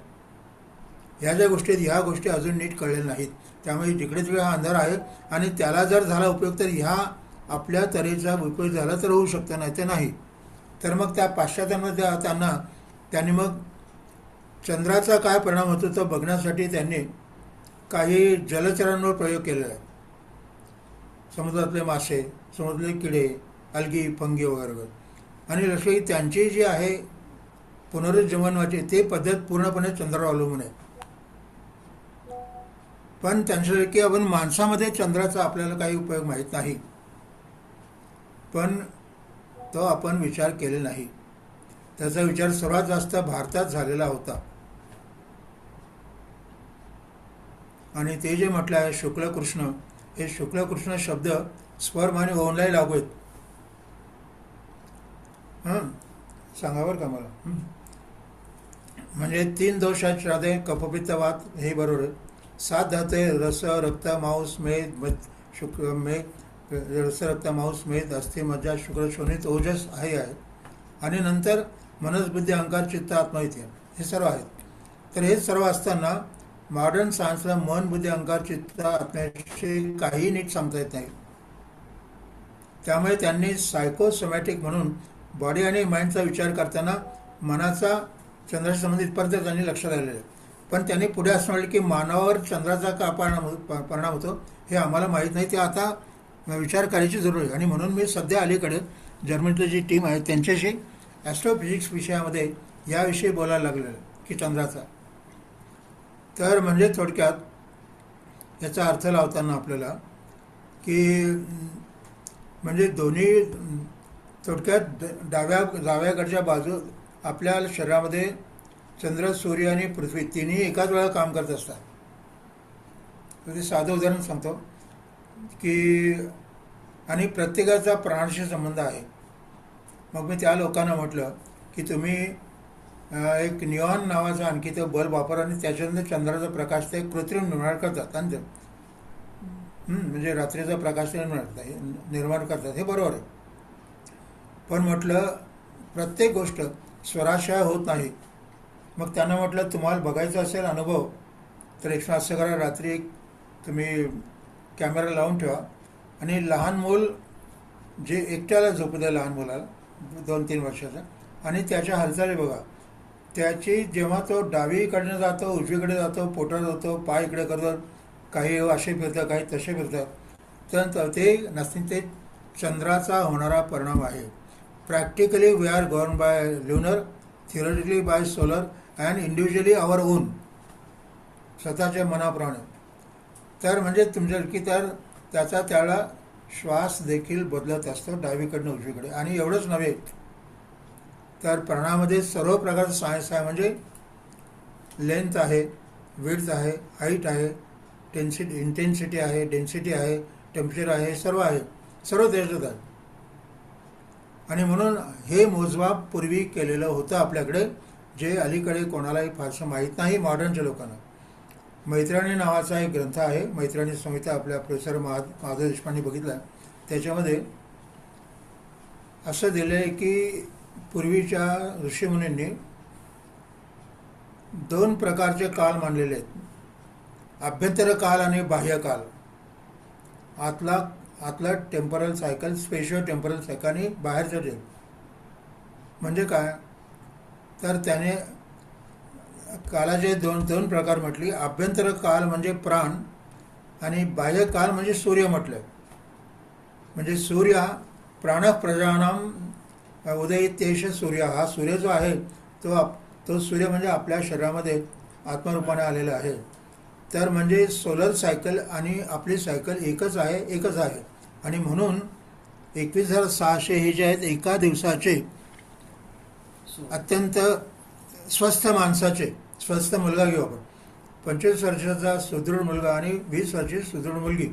ह्या गोष्टी अजून नीट कळलेल्या नाहीत. त्यामुळे जिकडे तिकडे हा अंधार आहे. आणि त्याला जर झाला उपयोग तर ह्या आपल्या तऱ्हेचा उपयोग झाला तर होऊ शकतं, नाही ते नाही. तर मग त्या पाश्चात्यांमध्ये त्यांनी मग चंद्राचा काय परिणाम होतो तो बघण्यासाठी त्यांनी काही जलचरांवर प्रयोग केलेला आहे. समुद्रातले मासे, समुद्रातले किडे, अल्गी, फंगी वगैरे. आणि लक्ष त्यांची जी आहे पुनरुज्जीवनाची ते पद्धत पूर्णपणे चंद्रावर अवलंबून आहे. पण त्यांचं की आपण माणसामध्ये चंद्राचा आपल्याला काही उपयोग माहीत नाही, पण तो आपण विचार केले नाही. त्याचा विचार सर्वात जास्त भारतात झालेला होता. आणि ते जे म्हटलं आहे शुक्लकृष्ण, हे शुक्लकृष्ण शब्द स्पर्म आणि ओनलाही लागू आहेत. सांगा बरं का मला. म्हणजे 3 दोष आहेत, श्राद्धे, कफपित्त, वात, हे बरोबर आहे. 7 धातू, रस, रक्त, मांस, मेद, रस, रक्त, मांस, मेद, अस्थि, मज्जा, शुक्र, शोणित, ओजस आहे. आणि नंतर मनस, बुद्धी, अहंकार, चित्त, आत्मा इथे हे सर्व आहेत. तर हे सर्व असताना मॉडर्न सायन्सला मन, बुद्धी, अहंकार, चित्त, आत्म्याशी काही नीट सांगता येत नाही. त्यामुळे त्यांनी सायकोसोमॅटिक म्हणून बॉडी आणि माइंडचा विचार करताना मनाचा चंद्राशी संबंधित इथपर्यंत त्यांनी लक्षात आलेलं आहे. पण त्यांनी पुढे असं म्हटलं की मानवावर चंद्राचा का परिणाम होतो हे आम्हाला माहीत नाही, ते आता विचार करायची जरूर आहे. आणि म्हणून मी सध्या अलीकडे जर्मनीतली जी टीम आहे त्यांच्याशी ॲस्ट्रोफिजिक्स विषयामध्ये याविषयी बोलायला लागलेलं आहे की चंद्राचा. तर म्हणजे थोडक्यात याचा अर्थ लावताना आपल्याला की म्हणजे दोन्ही थोडक्यात डाव्याकडच्या बाजू आपल्या शरीरामध्ये चंद्र, सूर्य आणि पृथ्वी तिन्ही एकाच वेळा काम करत असतात. ते साधं उदाहरण सांगतो की आणि प्रत्येकाचा प्राणाशी संबंध आहे. मग मी त्या लोकांना म्हटलं की तुम्ही एक निऑन नावाचा आणखी ते बल्ब वापर आणि त्याच्यानंतर चंद्राचा प्रकाश ते कृत्रिम निर्माण करतात. आणि म्हणजे रात्रीचा प्रकाश निर्माण करतात, हे बरोबर आहे. पण म्हटलं प्रत्येक गोष्ट स्वराशिवाय होत नाही. मग त्यांना म्हटलं तुम्हाला बघायचं असेल अनुभव तर एक असं करा, रात्री तुम्ही कॅमेरा लावून ठेवा आणि लहान मूल जे एकट्याला झोपू द्या, लहान मुलाला 2-3 वर्षाचा, आणि त्याच्या हालचाली बघा. त्याची जेव्हा तो डावीकडनं जातो, उजवीकडे जातो, पोटात जातो, पाय इकडे करतो, काही असे फिरतात, काही तसे फिरतात, तर ते नसतील ते चंद्राचा होणारा परिणाम आहे. Practically we are govern by lunar, theoretically by solar and individually our own, स्वतःच्या मनाप्रमाणे. तर म्हणजे तुमच्या की तर त्याचा त्याला श्वास देखील बदलत असतो डावीकडनं उजवीकडे. आणि एवढंच नव्हे तर प्राणामध्ये सर्व प्रकारचं सायन्स आहे. म्हणजे लेंथ आहे, विड्थ आहे, हाईट आहे, इंटेन्सिटी आहे, डेन्सिटी आहे, टेम्परेचर आहे, सर्व आहे, सर्व त्याच्यात आहे. आणि म्हणून हे मोजमाप पूर्वी केलेलं होतं आपल्याकडे, जे अलीकडे कोणालाही फारसं माहीत नाही मॉडर्नच्या लोकांना. मैत्रिणी नावाचा एक ग्रंथ आहे, मैत्रिणी संहिता, आपल्या प्रोफेसर माधव देशपांडे बघितला. त्याच्यामध्ये असं दिलं आहे की पूर्वीच्या ऋषीमुनींनी 2 प्रकारचे काल मानलेले आहेत, आभ्यंतर काल आणि बाह्य काल. आतला टेम्परल सायकल, स्पेशियो टेम्परल सायकल, आणि बाहेरचं जे म्हणजे काय, तर त्याने कालाचे दोन प्रकार म्हटली. आभ्यंतर काल म्हणजे प्राण, आणि बाह्य काल म्हणजे सूर्य म्हटलं. म्हणजे सूर्य प्राण प्रजानाम उदयितेश सूर्य, हा सूर्य जो आहे तो सूर्य म्हणजे आपल्या शरीरामध्ये आत्मरूपाने आलेला आहे. तर म्हणजे सोलर सायकल आणि आपली सायकल एकच आहे. आणि म्हणून 21,600 हे जे आहेत एका दिवसाचे अत्यंत स्वस्थ माणसाचे, स्वस्थ मुलगा घेऊ आपण, 25 वर्षाचा सुदृढ मुलगा आणि 20 वर्षाची सुदृढ मुलगी,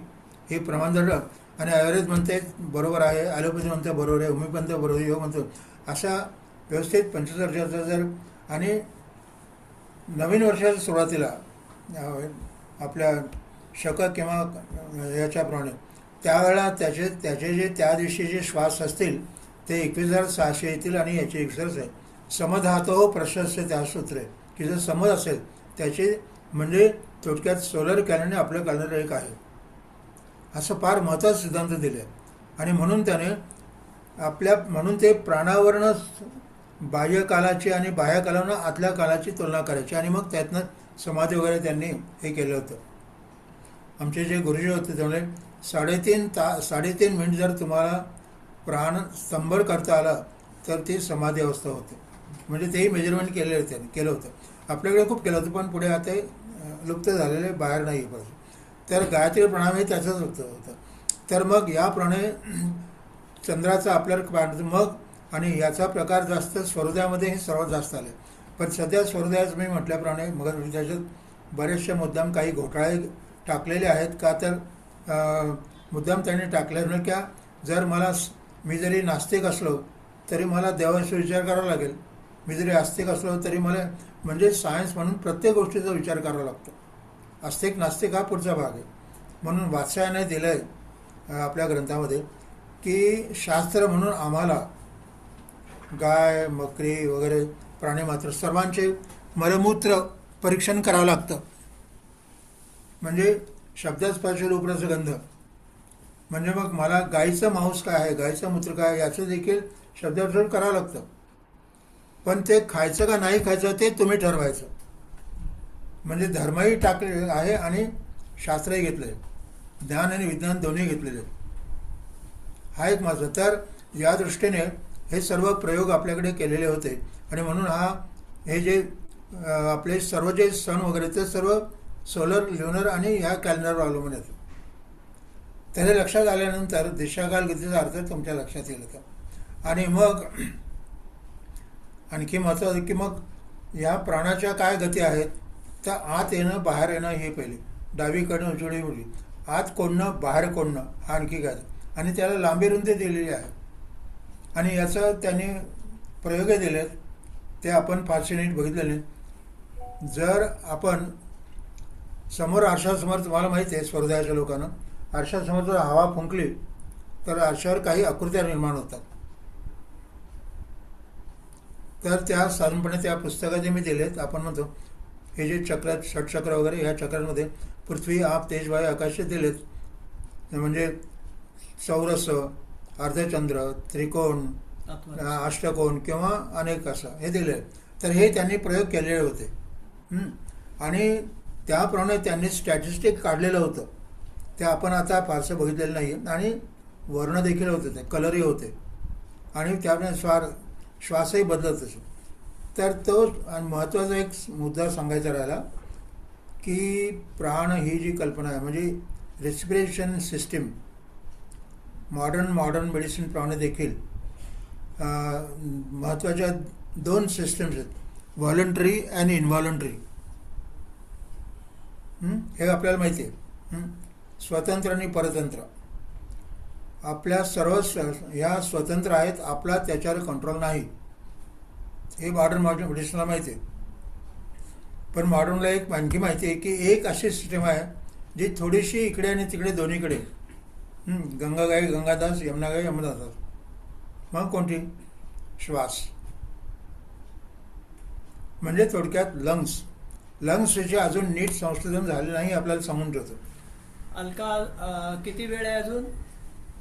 हे प्रमाण धरलं. आणि आयुर्वेद म्हणते बरोबर आहे, ॲलोपॅथी म्हणते बरोबर आहे, होमिओपॅथी म्हणते बरोबर आहे, योग म्हणतो, अशा व्यवस्थित 25 वर्षाचा जर, आणि नवीन वर्षाच्या सुरुवातीला आपल्या शक किंवा याच्याप्रमाणे त्यावेळेला त्याचे जे त्या दिवशीचे श्वास असतील ते 21,600 येतील. आणि याची एक्सरस आहे समधातो प्रशस्त, त्या सूत्रे की जर समज असेल त्याचे, म्हणजे थोडक्यात सोलर कॅलेंडर आपलं कॅलेंडर एक आहे, असं फार महत्त्वाचा सिद्धांत दिले. आणि म्हणून म्हणून ते प्राणावरण बाह्य कालाची आणि बाह्य कालानं आतल्या कालाची तुलना करायची. आणि मग त्यातनं समाधी वगैरे त्यांनी हे केलं होतं. आमचे जे गुरुजी होते त्यामुळे 3.5 मिनिट जर तुम्हाला प्राण स्तंभर करता आला तर ती समाधी अवस्था होते. म्हणजे तेही मेजरमेंट केलं होतं. आपल्याकडे खूप केलं होतं, पण पुढे आता लुप्त झालेले, बाहेर नाही पाहिजे. तर गायत्री प्राणायाम हे त्याचंच होतं. तर मग याप्रमाणे चंद्राचा आपल्याला मग, आणि याचा प्रकार जास्त स्वहृदयामध्ये हे सर्वात जास्त आले. पण सध्या स्वहृदयाच मी म्हटल्याप्रमाणे मग त्याच्यात बरेचसे मुद्दाम काही घोटाळे टाकलेले आहेत. का तर मुद्दाम त्यांनी टाकले ना, क्या जर मी जरी नास्तिक असलो तरी मला देवाविषयी विचार करावा लागेल, मी जरी आस्तिक असलो तरी मला, म्हणजे सायन्स म्हणून प्रत्येक गोष्टीचा विचार करावा लागतो. आस्तिक नास्तिक हा पुढचा भाग आहे. म्हणून वात्स्यायाने दिलं आहे आपल्या ग्रंथामध्ये की शास्त्र म्हणून आम्हाला गाय, बकरी वगैरे प्राणीमात्र सर्वांचे मलमूत्र परीक्षण करावं लागतं. म्हणजे शब्दस्पर्श रूपरसगंध, म्हणजे मग मला गाईचं मांस काय आहे, गाईचं मूत्र काय आहे, याचं देखील शब्दस्पर्श करावं लागतं. पण ते खायचं का नाही खायचं ते तुम्ही ठरवायचं. म्हणजे धर्मही टाकले आहे आणि शास्त्रही घेतले, ज्ञान आणि विज्ञान दोन्ही घेतलेले. हा एक माझं. तर या दृष्टीने हे सर्व प्रयोग आपल्याकडे केलेले होते. आणि म्हणून हे जे आपले सर्व जे सण वगैरे ते सर्व सोलर, ल्युनर आणि ह्या कॅलेंडरवर अवलंबून येतं. त्याने लक्षात आल्यानंतर दिशाकाल गतीचा अर्थ तुमच्या लक्षात येईल का. आणि मग आणखी महत्त्वाचं की मग या प्राणाच्या काय गती आहेत, तर आत येणं बाहेर येणं हे पहिले, डावीकडनं उजवी उजवी, आत कोणणं बाहेर कोणणं, हा आणखी काय. आणि त्याला लांबी रुंदी दिलेली आहे. आणि याचं त्यांनी प्रयोगही दिलेत, ते आपण फारसे नीट बघितलेले. जर आपण समोर आरशासमोर, तुम्हाला माहिती आहे स्वहृदयाच्या लोकांना, आरशासमोर जर हवा फुंकली तर आरशावर काही आकृत्या निर्माण होतात. तर त्या साधारणपणे त्या पुस्तकात जे मी दिलेत, आपण म्हणतो हे जे चक्र, षटचक्र वगैरे, ह्या चक्रांमध्ये पृथ्वी, आप, तेज, वायू, आकाश दिलेत. म्हणजे चौरस, अर्धचंद्र, त्रिकोण, अष्टकोण किंवा अनेक असं हे दिले. तर हे त्यांनी प्रयोग केलेले होते. आणि त्याप्रमाणे त्यांनी स्टॅटिस्टिक काढलेलं होतं. ते आपण आता फारसं बघितलेलं नाही. आणि वर्ण देखील होते, ते कलरही होते. आणि त्यामुळे श्वासही बदलत असे. तर तो आणि महत्त्वाचा एक मुद्दा सांगायचा राहिला की प्राण ही जी कल्पना आहे म्हणजे रेस्पिरेशन सिस्टीम मॉडर्न मेडिसिनप्रमाणे देखील महत्त्वाच्या दोन सिस्टम्स आहेत व्हॉलंटरी अँड इनव्हॉलंटरी. हे आपल्याला माहिती आहे. स्वतंत्र आणि परतंत्र. आपल्या सर्व ह्या स्वतंत्र आहेत, आपला त्याच्यावर कंट्रोल नाही. हे मॉडर्न मेडिसिनला माहिती आहे. पण मॉडर्नला एक आणखी माहिती आहे की एक अशी सिस्टम आहे जी थोडीशी इकडे आणि तिकडे दोन्हीकडे गंगागाई गंगादास यमुनागाई यमुनादास. मग कोणती? श्वास. म्हणजे थोडक्यात लंग्सचे अजून नीट संशोधन झाले नाही आपल्याला सांगून ठेवतो. अलका किती वेळ आहे अजून?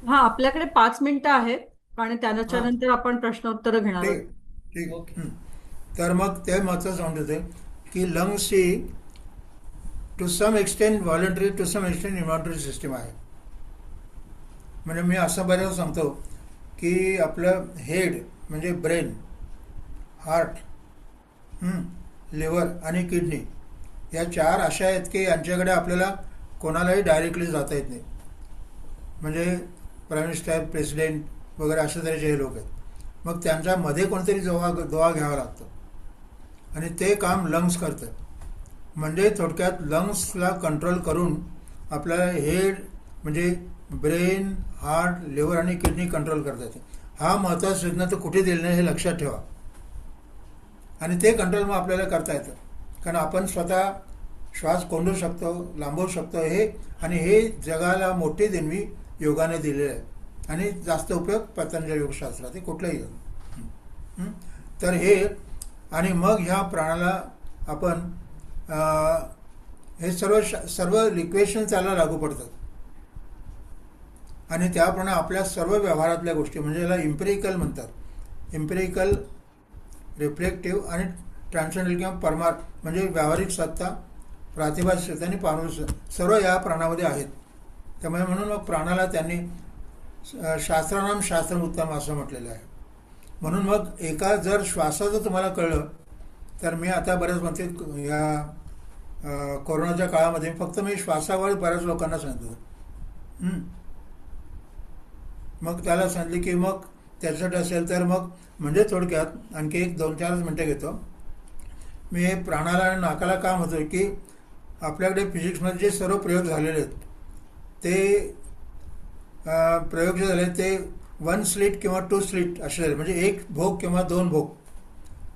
हा, आपल्याकडे 5 मिनिटं आहेत आणि त्याच्या नंतर आपण प्रश्नोत्तर घेणार आहोत. ठीक. ओके. तर मग ते महत्त्वाचं सांगून ठेवते की लंग्स ही to some extent voluntary to some extent involuntary system आहे. म्हणजे मी असं बऱ्याच सांगतो की आपलं हेड म्हणजे ब्रेन, हार्ट, लिव्हर आणि किडनी या 4 अशा आहेत की यांच्याकडे आपल्याला कोणालाही डायरेक्टली जाता येत नाही. म्हणजे प्राईम मिनिस्टर, प्रेसिडेंट वगैरे अशा तऱ्हेचे हे लोक आहेत. मग त्यांच्यामध्ये कोणतरी दोवा घ्यावा लागतो आणि ते काम लंग्स करतं. म्हणजे थोडक्यात लंग्सला कंट्रोल करून आपल्याला हेड म्हणजे ब्रेन, हार्ट, लिव्हर आणि किडनी कंट्रोल करता येते. हा महत्त्वाचा सूचना तर कुठे दिली नाही हे लक्षात ठेवा. आणि ते कंट्रोल मग आपल्याला करता येतं कारण आपण स्वतः श्वास कोंडू शकतो, लांबवू शकतो. हे जगाला मोठी देणगी योगाने दिलेली आहे आणि जास्त उपयोग पतंजली योगशास्त्रात कुठलाही योग. तर हे आणि मग ह्या प्राणाला आपण हे सर्व इक्वेशन त्याला लागू पडतात आणि त्याप्रमाणे आपल्या सर्व व्यवहारातल्या गोष्टी म्हणजे याला इम्पेरिकल म्हणतात. इम्पेरिकल, रिफ्लेक्टिव्ह आणि ट्रान्सेंडल किंवा परमार्थ म्हणजे व्यावहारिक सत्ता, प्रातिभासिक सत्ता आणि पारमार्थिक सर्व या प्राणामध्ये आहेत. त्यामुळे म्हणून मग प्राणाला त्यांनी शास्त्रानाम शास्त्रम उत्तम असं म्हटलेलं आहे. म्हणून मग एका जर श्वासाचं तुम्हाला कळलं तर मी आता बऱ्याच म्हणते या कोरोनाच्या काळामध्ये फक्त मी श्वासावर बऱ्याच लोकांना सांगितलं. मग त्याला सांगितले की मग त्याच्यासाठी असेल तर मग म्हणजे थोडक्यात आणखी 1-2-4 मिनटं घेतो मी. हे प्राणाला आणि नाकाला काम होतं की आपल्याकडे फिजिक्समध्ये जे सर्व प्रयोग झालेले आहेत ते प्रयोग जे झाले ते 1 स्लिट किंवा 2 स्लिट असे झाले म्हणजे 1 भोग किंवा 2 भोग.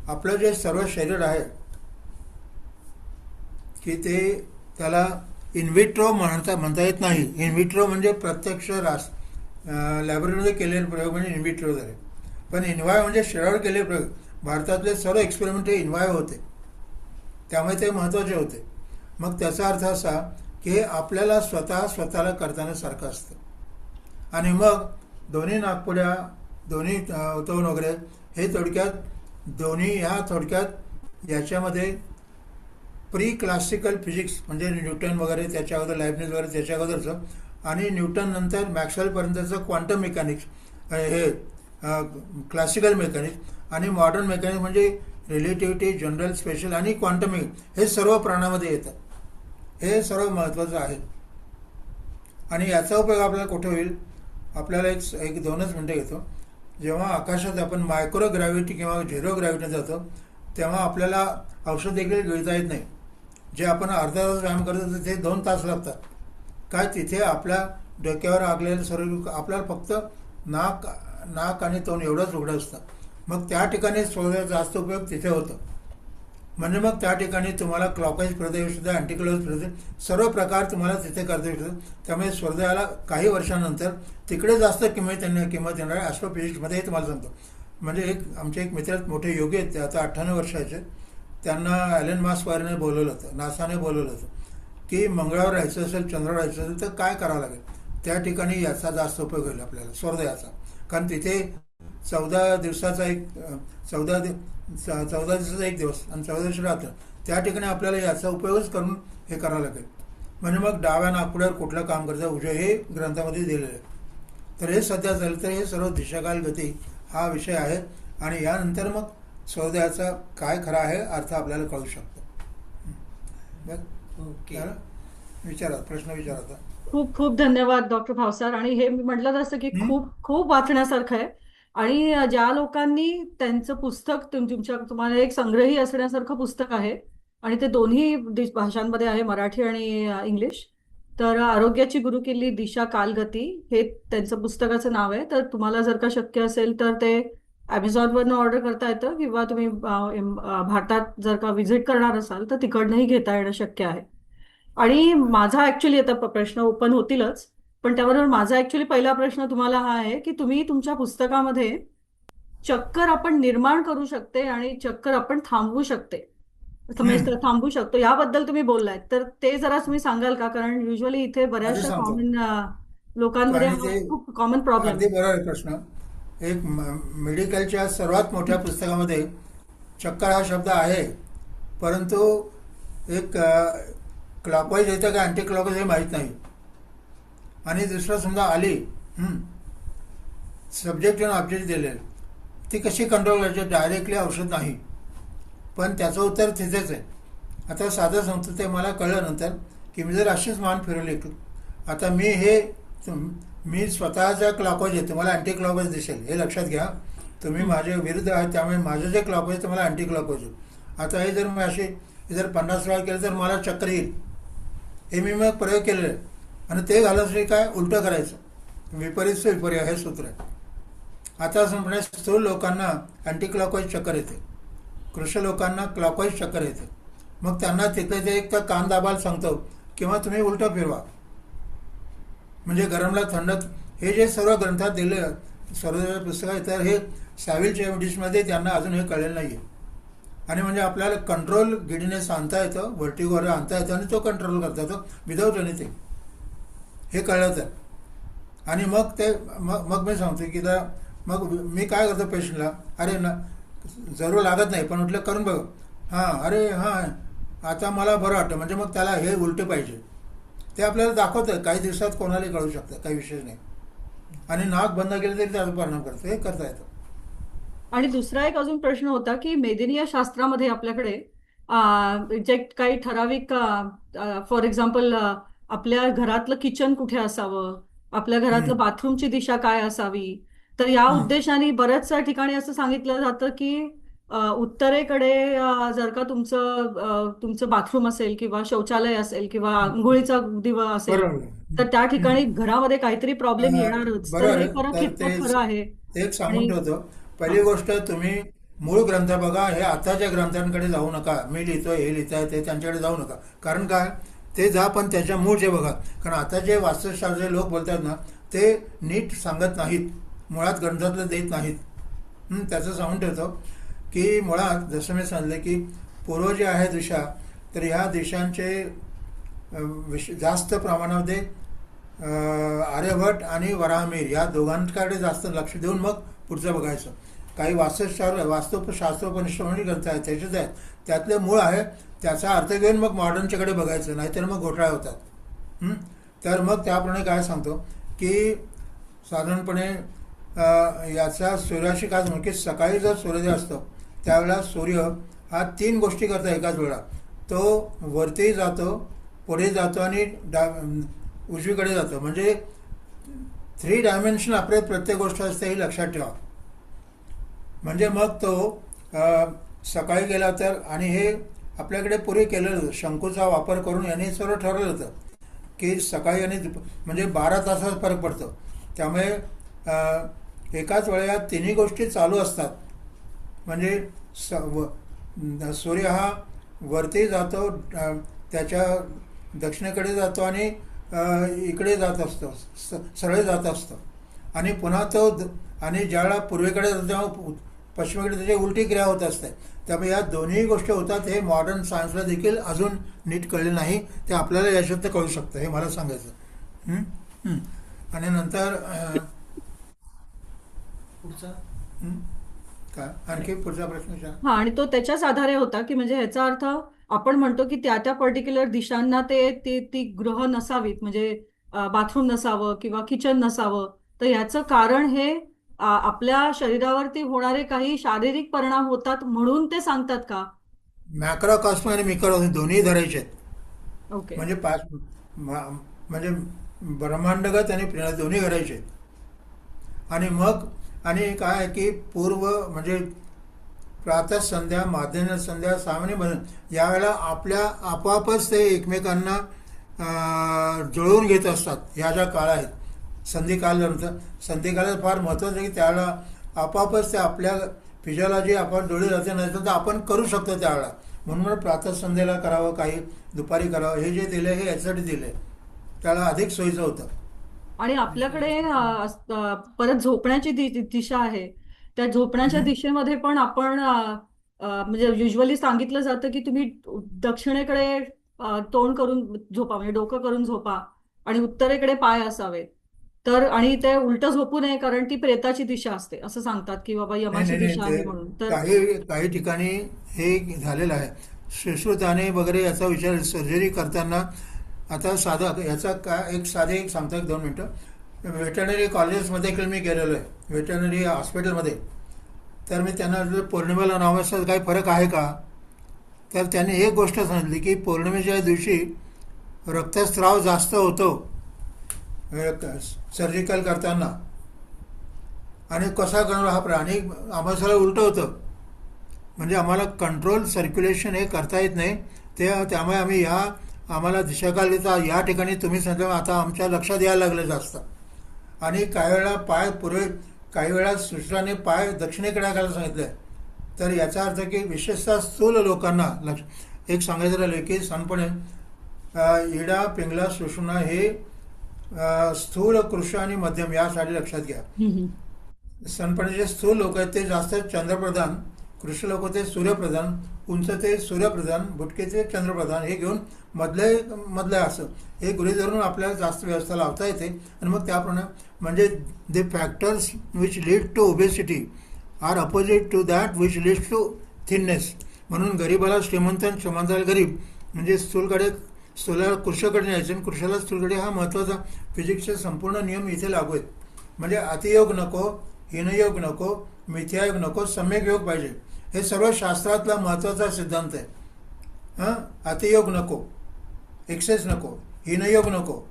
आपलं जे सर्व शरीर आहे की ते त्याला इनविट्रो म्हणता येत नाही. इनविट्रो म्हणजे प्रत्यक्ष लॅबोरेटरीमध्ये केलेले प्रयोग म्हणजे इनविट्रो झाले. पण इन्वाय म्हणजे शरीरावर केलेले प्रयोग. भारतातले सर्व एक्सपेरिमेंट हे इन्वाय होते त्यामुळे ते महत्त्वाचे होते. मग त्याचा अर्थ असा की हे आपल्याला स्वतःला करताना सारखं असतं. आणि मग दोन्ही नागपुड्या, दोन्ही उतवून वगैरे हे थोडक्यात याच्यामध्ये प्री क्लासिकल फिजिक्स म्हणजे न्यूटन वगैरे त्याच्या अगोदर, लायब्निज वगैरे त्याच्या अगोदरचं आणि न्यूटन नंतर मॅक्सवेलपर्यंतचं क्वांटम मेकॅनिक्स हे क्लासिकल मेकॅनिक्स आणि मॉडर्न मेकॅनिक्स म्हणजे रिलेटिव्हिटी, जनरल, स्पेशल आणि क्वांटम हे सर्व प्राणामध्ये येतात. हे सर्व महत्त्वाचं आहे. आणि याचा उपयोग आपल्याला कुठे होईल? आपल्याला एक 2च मिनटं घेतो. जेव्हा आकाशात आपण मायक्रो ग्रॅव्हिटी किंवा झिरो ग्रॅव्हिटी जातो तेव्हा आपल्याला औषध देखील गिळता येत नाही. जे आपण अर्धा तास व्यायाम करतो तिथे 2 तास लागतात. काय तिथे आपल्या डोक्यावर आगलेलं सर्व आपल्याला फक्त नाक आणि तोंड एवढंच उघडं असतं. मग त्या ठिकाणी श्वासाचा जास्त उपयोग तिथे होतो. म्हणजे मग त्या ठिकाणी तुम्हाला क्लॉकवाईज फिरता येऊ शकतं, अँटी क्लॉकवाईज फिरते, सर्व प्रकार तुम्हाला तिथे करता येऊ शकतात. त्यामुळे हृदयाला काही वर्षानंतर तिकडे जास्त किंमत येणार आहे. ॲस्ट्रोफिजिक्समध्ये हे तुम्हाला सांगतो. म्हणजे आमचे एक मित्र मोठे योगी आहेत, ते आता 98 वर्षाचे. त्यांना ॲलन मास्कने बोलवलं होतं, नासाने बोलवलं होतं की मंगळावर राहायचं असेल, चंद्रावर राहायचं असेल तर काय करावं लागेल. त्या ठिकाणी याचा जास्त उपयोग होईल आपल्याला, हृदयाचा. कारण तिथे 14 दिवसाचा एक 14 दिवसाचा एक दिवस आणि 14 दिवस रात्र त्या ठिकाणी आपल्याला याचा उपयोगच करून हे करावं लागेल. म्हणजे मग डाव्या नागपुड्यावर कुठलं काम करतं उजव्या हे ग्रंथामध्ये दिलेलं आहे. तर हे सध्या झालं तर हे सर्व दिशाकाल गती हा विषय आहे. आणि यानंतर मग सूर्योदयाचा काय खरा आहे अर्थ आपल्याला कळू शकतो. बस ओके. झालं? विचारा, प्रश्न विचारा आता. खूप खूप धन्यवाद डॉक्टर भावसार. आणि हे मी म्हटलं तसं की हं? खूप खूप वाचण्यासारखं आहे. आणि ज्या लोकांनी त्यांचं पुस्तक तुम्हाला एक संग्रही असण्यासारखं पुस्तक आहे आणि ते दोन्ही भाषांमध्ये आहे, मराठी आणि इंग्लिश. तर आरोग्याची गुरुकिल्ली दिशा कालगती हे त्यांचं पुस्तकाचं नाव आहे. तर तुम्हाला जर का शक्य असेल तर ते ॲमेझॉनवरनं ऑर्डर करता येतं किंवा तुम्ही भारतात जर का व्हिजिट करणार असाल तर तिकडनंही घेता येणं शक्य आहे. आणि माझा ऍक्च्युली आता प्रश्न ओपन होतीलच, पण त्याबरोबर माझा ऍक्च्युली पहिला प्रश्न तुम्हाला हा आहे की तुम्ही तुमच्या पुस्तकामध्ये चक्कर आपण निर्माण करू शकते आणि चक्कर आपण थांबवू शकते, हं. थांबवू शकतो याबद्दल तुम्ही बोललात. तर ते जरा तुम्ही सांगाल का? कारण युजली इथे आधी बऱ्याचशा सांगतो. कॉमन लोकांमध्ये आणि हा ते खूप कॉमन प्रॉब्लेम अगदी आहे. बरोबर आहे प्रश्न. एक मेडिकलच्या सर्वात मोठ्या पुस्तकामध्ये चक्कर हा शब्द आहे, परंतु एक क्लॉकवाईज येतं का अँटी क्लॉकवाईज हे माहीत नाही. आणि दुसरं समजा आली, सब्जेक्ट आणि ऑब्जेक्ट दिले, ती कशी कंट्रोल करायची? डायरेक्टली औषध नाही, पण त्याचं उत्तर तिथेच आहे. आता साधं सांगतो, ते मला कळलं नंतर की मी जर अशीच मान फिरवली, आता मी स्वतःचा क्लॉकवाईज आहे, तुम्हाला अँटी क्लॉकवाईज दिसेल, हे लक्षात घ्या. तुम्ही माझ्या विरुद्ध आहात, त्यामुळे माझं जे क्लॉकवाईज तुम्हाला अँटी क्लॉकवाईज होईल. आता हे जर मी हे जर 50 वेळा केलं तर मला चक्कर येईल. हे मी मग प्रयोग केलेले आहे. आणि ते घालण्यासाठी काय उलटं करायचं, विपरीत से विपर्य हे सूत्र आहे. आता म्हणजे स्थूल लोकांना अँटी क्लॉकवाईज चक्कर येते, कृष्ण लोकांना क्लॉकवाईज चक्कर येते. मग त्यांना तिथे ते एक तर कान दाबायला सांगतो किंवा तुम्ही उलटं फिरवा, म्हणजे गरमला थंड. हे जे सर्व ग्रंथात दिले सर्व पुस्तकात, तर हे सॅव्हिलच्या डिशमध्ये त्यांना अजून हे कळलेलं नाही आहे. आणि म्हणजे आपल्याला कंट्रोल गिडीनेस आणता येतं, व्हर्टिगोवर आणता येतं आणि तो कंट्रोल करता येतो विदाऊट एनिथिंग, हे कळलं तर. आणि मग ते मग मी सांगतो की मग मी काय करतो पेशंटला, अरे ना जरूर लागत नाही पण म्हटलं करून बघ, हां अरे हां आता मला बरं वाटतं, म्हणजे मग त्याला हे उलटे पाहिजे ते आपल्याला दाखवतं. काही दिवसात कोणालाही कळू शकतं, काही विशेष नाही. आणि नाक बंद केलं तरी त्याचा परिणाम करतो, हे करता येतं. आणि दुसरा एक अजून प्रश्न होता की मेदिनीय शास्त्रामध्ये आपल्याकडे जे काही ठराविक, फॉर एक्झाम्पल आपल्या घरातलं किचन कुठे असावं, आपल्या घरातलं हं, बाथरूमची दिशा काय असावी, तर या हं. उद्देशाने बऱ्याचशा ठिकाणी असं सांगितलं जातं की उत्तरेकडे जर का तुमचं बाथरूम असेल किंवा शौचालय असेल किंवा आंघोळीचा दिवा असेल बरोबर. तर त्या हं. ठिकाणी घरामध्ये काहीतरी प्रॉब्लेम येणारच. तर बरोबर हे आहे. खरं तर कितपत खरं आहे? ते एक सांगून आणि ठेवतो. हा. पहिली गोष्ट, तुम्ही मूळ ग्रंथ बघा, हे आताच्या ग्रंथांकडे जाऊ नका. मी लिहितोय, हे लिहिताय, ते त्यांच्याकडे जाऊ नका. कारण काय, ते जा पण त्याच्या मूळचे बघा. कारण आता जे वास्तुशास्त्री लोक बोलतात ना, ते नीट सांगत नाहीत, मुळात ग्रंथातलं देत नाहीत. त्याचं सांगून ठेवतो की मुळात जसं मी सांगितलं की पूर्व जे आहे दिशा, तर ह्या दिशांचे जास्त प्रमाणामध्ये आर्यभट आणि वराहमिहिर या दोघांकडे जास्त लक्ष देऊन मग पुढचं बघायचं. काही वास्तुशास्त्रोपनिषद म्हणून ग्रंथ आहेत, त्याचेच आहेत, त्यातले मूळ आहे, त्याचा अर्थ घेऊन मग मॉडर्नच्याकडे बघायचं, नाहीतर मग घोटाळे होतात. तर मग त्याप्रमाणे काय सांगतो की साधारणपणे याचा सूर्याशी काय म्हणतो की सकाळी जर सूर्योदय असतो त्यावेळेला सूर्य हा 3 गोष्टी करतो एकाच वेळा. तो वरती जातो, पुढे जातो आणि उजवीकडे जातो. म्हणजे 3 डायमेन्शन आपले प्रत्येक गोष्ट असते, ही लक्षात ठेवा. म्हणजे मग तो सकाळी गेला तर, आणि हे आपल्याकडे पूर्वी केलेलं होतं, शंकूचा वापर करून यांनी सर्व ठरवलं होतं की सकाळी आणि म्हणजे 12 तासाचा फरक पडतो. त्यामुळे एकाच वेळेला तिन्ही गोष्टी चालू असतात. म्हणजे सूर्य हा वरती जातो, त्याच्या दक्षिणेकडे जातो आणि इकडे जात असतो, सरळ जात असतो, आणि पुन्हा तो आणि ज्यावेळेला पूर्वेकडे जातो तेव्हा पश्चिमेकडे त्याची उलटी क्रिया होत असते. त्यामुळे या दोन्ही गोष्टी होतात. हे मॉडर्न सायन्सला देखील अजून नीट कळले नाही, ते आपल्याला याच्यात कळू शकतं, हे मला सांगायचं. आणि नंतर पुढचा. काय आणखी पुढचा प्रश्न विचार. हा, आणि तो त्याच्याच आधारे होता की म्हणजे ह्याचा अर्थ आपण म्हणतो की त्या पर्टिक्युलर दिशांना ती ग्रह नसावीत, म्हणजे बाथरूम नसावं किंवा किचन नसावं. तर ह्याचं कारण हे आपल्या शरीरावरती होणारे काही शारीरिक परिणाम होतात म्हणून ते सांगतात का? मॅक्रोकॉस्म आणि मिक्रोकॉस्म दोन्ही धरायचे आहेत. ओके. म्हणजे म्हणजे ब्रह्मांडगत आणि दोन्ही करायचे आहेत. आणि मग आणि काय आहे की पूर्व म्हणजे प्रातः संध्या माध्यम संध्या सामान्य यावेळेला आपल्या आपोआपच ते एकमेकांना जुळवून घेत असतात. ह्या ज्या काळ आहेत संधिकाल, संधिकालात फार महत्त्वाचं आहे की त्यावेळेला आपोआपच ते आपल्या फिजिओलॉजी आपण जुळली जाते, नसेल तर आपण करू शकतो त्यावेळेला. म्हणून प्रातः संध्येला करावं, काही दुपारी करावं. हे जे दिलं हे याच्यासाठी दिलं त्याला अधिक सोयीचं होतं. आणि आपल्याकडे परत झोपण्याची दिशा आहे. त्या झोपण्याच्या दिशेमध्ये पण आपण म्हणजे युजली सांगितलं जातं की तुम्ही दक्षिणेकडे तोंड करून झोपा, म्हणजे डोकं करून झोपा, आणि उत्तरेकडे पाय असावेत. तर आणि ते उलटं झोपू नये कारण ती प्रेताची दिशा असते असं सांगतात की बाबा नाही यमाची नाही नाही, दिशा ते आहे म्हणून. तर काही काही ठिकाणी हे झालेलं आहे. सुश्रुताने वगैरे याचा विचार सर्जरी करताना आता साधा याचा काय एक सांगतो, 1-2 मिनटं. व्हेटरनरी कॉलेजेसमध्ये मी गेलेलो आहे, व्हेटरनरी हॉस्पिटलमध्ये. तर मी त्यांना पौर्णिमेला अमावस्येचा काही फरक आहे का, तर त्यांनी एक गोष्ट सांगितली की पौर्णिमेच्या दिवशी रक्तस्राव जास्त होतो सर्जिकल करताना. आणि कसा करणार हा आणि अमावस्येला उलटं होतं. म्हणजे आम्हाला कंट्रोल सर्क्युलेशन हे करता येत नाही. त्यामुळे आम्ही आम्हाला दिशाकालिका या ठिकाणी तुम्ही सांगितलं आता आमच्या लक्षात यायला लागलं जास्त. आणि काही वेळा पाय काही वेळा सुश्राने पाय दक्षिणेकडे घालायला सांगितलं. तर याचा अर्थ की विशेषतः स्थूल लोकांना एक सांगायचं राहिलं की सणपणे इडा, पिंगला, सुषुम्ना हे स्थूल, कृश आणि मध्यम यासाठी लक्षात घ्या. सणपणे जे स्थूल लोक आहेत ते जास्त चंद्रप्रधान, कृष्ण लोक ते सूर्यप्रधान, उंच ते सूर्यप्रधान, बुटके ते चंद्रप्रधान, हे घेऊन मधलं असं हे गृहीत धरून आपल्याला जास्त व्यवस्था लावता येते. आणि मग त्याप्रमाणे म्हणजे the factors which lead to obesity are opposite to that which leads to thinness. म्हणून गरीबाला श्रीमंत आणि श्रीमंताला गरीब, म्हणजे स्थूलाला कृष्णाकडे न्यायचं आणि कृष्णाला स्थूलकडे, हा महत्त्वाचा फिजिक्सचे संपूर्ण नियम इथे लागू आहेत. म्हणजे अतियोग नको, हीनयोग नको, मिथ्यायोग नको, सम्यक योग पाहिजे. हे सर्व शास्त्रातला महत्त्वाचा सिद्धांत आहे. अतियोग नको, एक्सेस नको, हीनयोग नको,